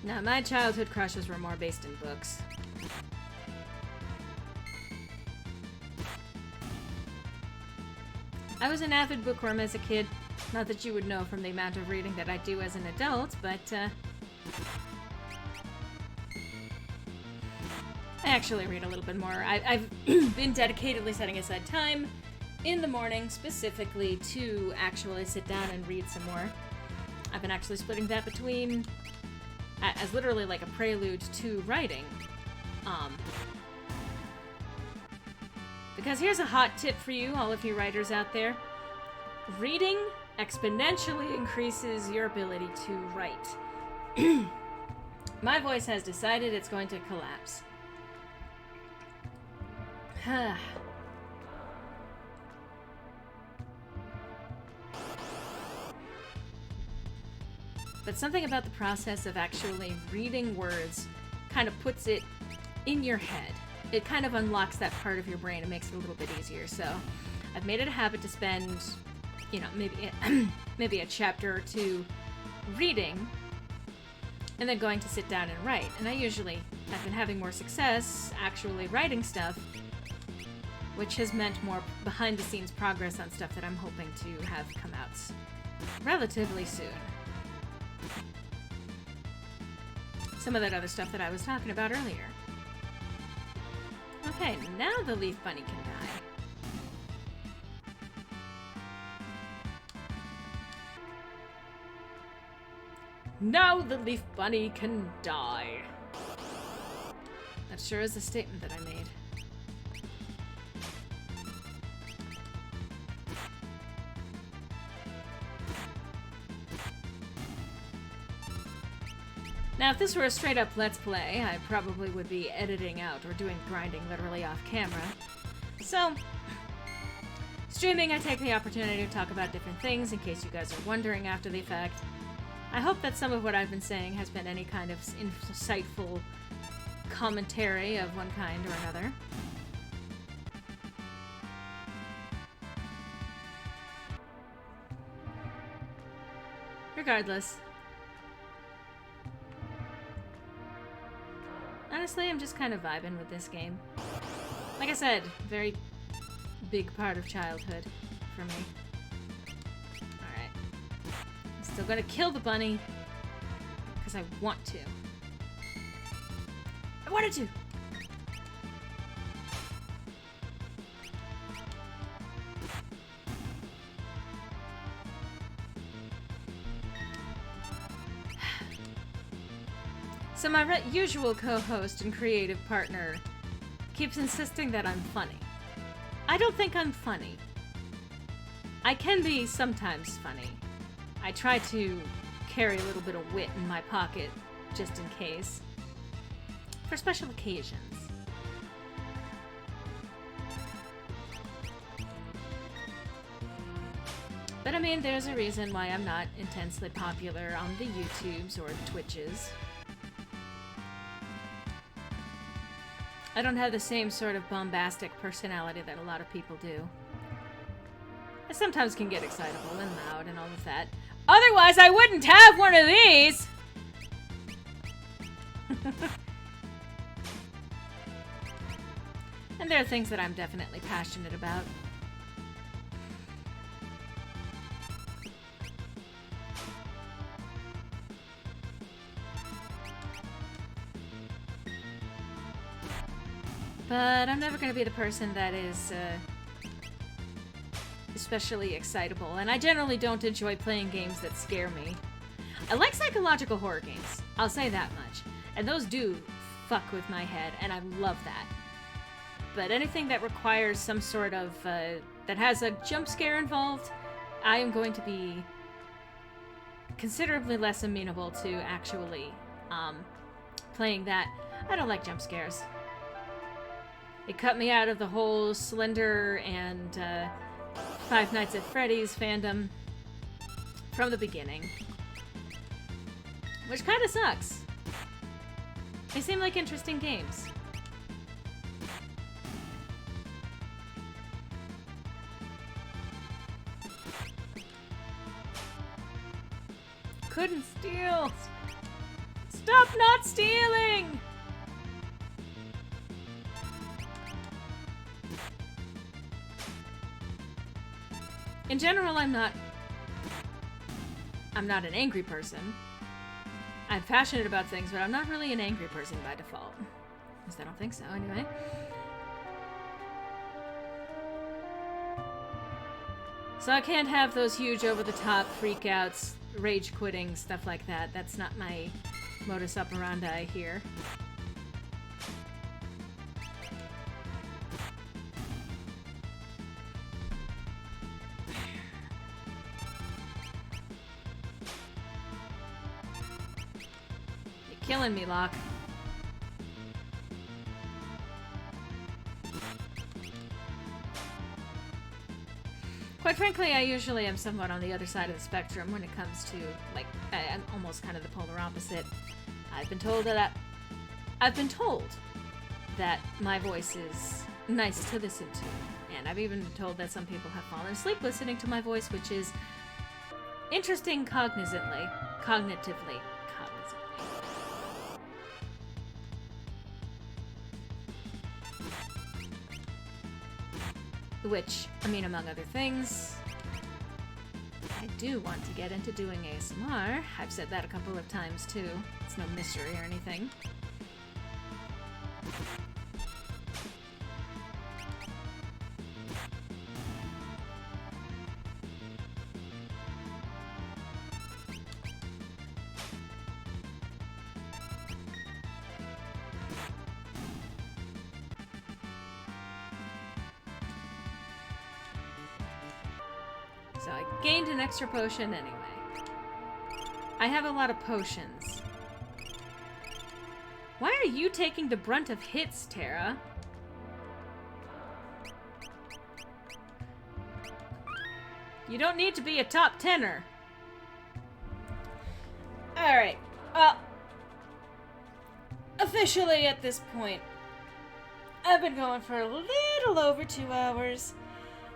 Now, my childhood crushes were more based in books. I was an avid bookworm as a kid. Not that you would know from the amount of reading that I do as an adult, but, I actually read a little bit more. I've been dedicatedly setting aside time in the morning, specifically, to actually sit down and read some more. I've been actually splitting that between... as literally like a prelude to writing. Because here's a hot tip for you, all of you writers out there. Reading exponentially increases your ability to write. My voice has decided it's going to collapse. But something about the process of actually reading words kind of puts it in your head. It kind of unlocks that part of your brain and makes it a little bit easier. So I've made it a habit to spend, you know, maybe a chapter or two reading and then going to sit down and write. And I usually have been having more success actually writing stuff, which has meant more behind-the-scenes progress on stuff that I'm hoping to have come out relatively soon. some of that other stuff that I was talking about earlier. Okay, now the leaf bunny can die. Now the leaf bunny can die. That sure is a statement that I made. Now, if this were a straight-up Let's Play, I probably would be editing out or doing grinding literally off camera. So, streaming, I take the opportunity to talk about different things in case you guys are wondering after the fact. I hope that some of what I've been saying has been any kind of insightful commentary of one kind or another. Regardless. Honestly, I'm just kind of vibing with this game. Like I said, very big part of childhood for me. Alright. I'm still gonna kill the bunny. Because I want to. I wanted to! So my usual co-host and creative partner keeps insisting that I'm funny. I don't think I'm funny. I can be sometimes funny. I try to carry a little bit of wit in my pocket, just in case. For special occasions. But I mean, there's a reason why I'm not intensely popular on the YouTubes or Twitches. I don't have the same sort of bombastic personality that a lot of people do. I sometimes can get excitable and loud and all of that. Otherwise, I wouldn't have one of these! And there are things that I'm definitely passionate about. But I'm never going to be the person that is especially excitable, and I generally don't enjoy playing games that scare me. I like psychological horror games, I'll say that much, and those do fuck with my head, and I love that. But anything that requires some sort of, that has a jump scare involved, I am going to be considerably less amenable to actually playing that. I don't like jump scares. It cut me out of the whole Slender and Five Nights at Freddy's fandom from the beginning. Which kind of sucks. They seem like interesting games. Couldn't steal! Stop not stealing! In general, I'm not an angry person. I'm passionate about things, but I'm not really an angry person by default. At least I don't think so, anyway. So I can't have those huge over-the-top freakouts, rage quitting, stuff like that. That's not my modus operandi here. Killing me, Locke. Quite frankly, I usually am somewhat on the other side of the spectrum when it comes to, like, I'm almost kind of the polar opposite. I've been told that my voice is nice to listen to, and I've even been told that some people have fallen asleep listening to my voice, which is interesting cognitively. Which, I mean, among other things, I do want to get into doing ASMR. I've said that a couple of times too. It's no mystery or anything. So I gained an extra potion anyway. I have a lot of potions. Why are you taking the brunt of hits, Tara? You don't need to be a top tenner. Alright. Officially at this point, I've been going for a little over 2 hours.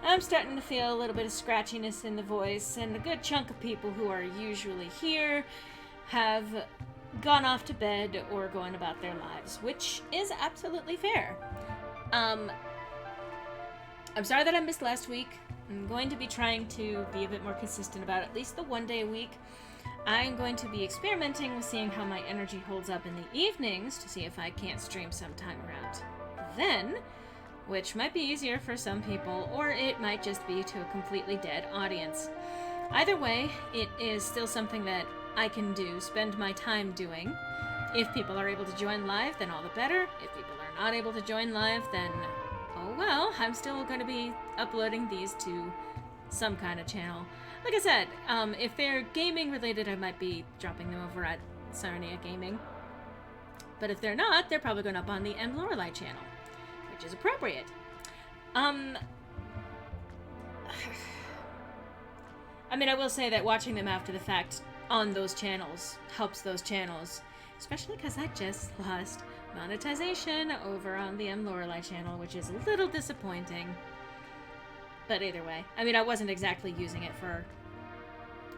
I'm starting to feel a little bit of scratchiness in the voice, and a good chunk of people who are usually here have gone off to bed or going about their lives, which is absolutely fair. I'm sorry that I missed last week. I'm going to be trying to be a bit more consistent about at least the 1 day a week. I'm going to be experimenting with seeing how my energy holds up in the evenings to see if I can't stream sometime around then, which might be easier for some people, or it might just be to a completely dead audience. Either way, it is still something that I can do, spend my time doing. If people are able to join live, then all the better. If people are not able to join live, then oh well, I'm still going to be uploading these to some kind of channel. Like I said, if they're gaming related, I might be dropping them over at Sarnia Gaming. But if they're not, they're probably going up on the M. Lorelei channel, which is appropriate. I mean, I will say that watching them after the fact on those channels helps those channels, especially because I just lost monetization over on the M. Lorelei channel, which is a little disappointing. But either way, I mean, I wasn't exactly using it for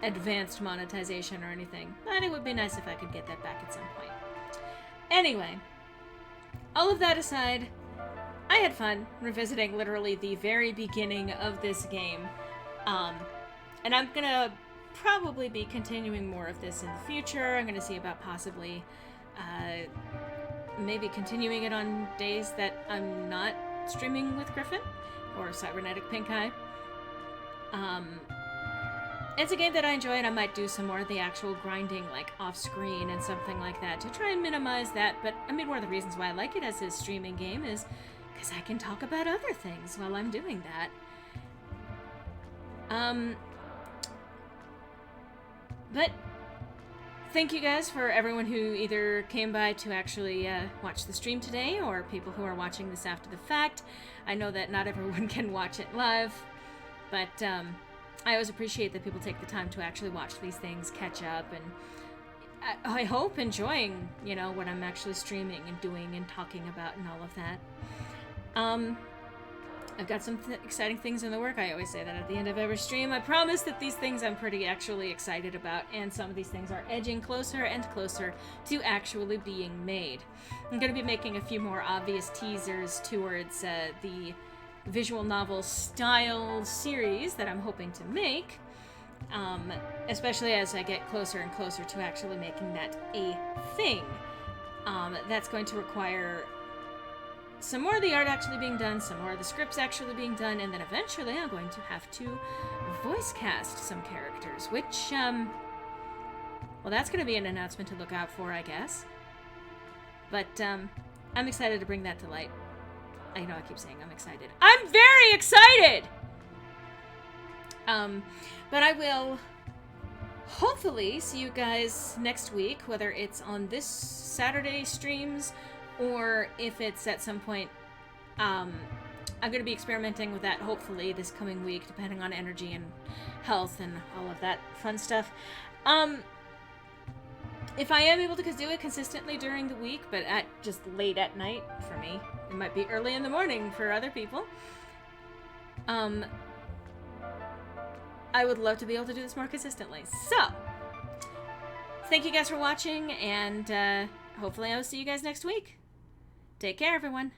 advanced monetization or anything, but it would be nice if I could get that back at some point. Anyway, all of that aside, I had fun revisiting literally the very beginning of this game, and I'm gonna probably be continuing more of this in the future. I'm gonna see about possibly maybe continuing it on days that I'm not streaming with Griffin or Cybernetic Pink Eye. It's a game that I enjoy, and I might do some more of the actual grinding, like, off-screen and something like that to try and minimize that. But, I mean, one of the reasons why I like it as a streaming game is because I can talk about other things while I'm doing that. But thank you guys for everyone who either came by to actually watch the stream today, or people who are watching this after the fact. I know that not everyone can watch it live, but I always appreciate that people take the time to actually watch these things, catch up, and I hope enjoying, you know, what I'm actually streaming and doing and talking about and all of that. I've got some exciting things in the work. I always say that at the end of every stream. I promise that these things I'm pretty actually excited about, and some of these things are edging closer and closer to actually being made. I'm going to be making a few more obvious teasers towards the visual novel style series that I'm hoping to make, especially as I get closer and closer to actually making that a thing. That's going to require some more of the art actually being done, some more of the scripts actually being done, and then eventually I'm going to have to voice cast some characters, which, well, that's going to be an announcement to look out for, I guess. But, I'm excited to bring that to light. I know I keep saying I'm excited. I'm very excited! But I will hopefully see you guys next week, whether it's on this Saturday streams, or if it's at some point, I'm going to be experimenting with that hopefully this coming week, depending on energy and health and all of that fun stuff. If I am able to do it consistently during the week, but at just late at night for me, it might be early in the morning for other people, I would love to be able to do this more consistently. So, thank you guys for watching, and hopefully I'll see you guys next week. Take care, everyone.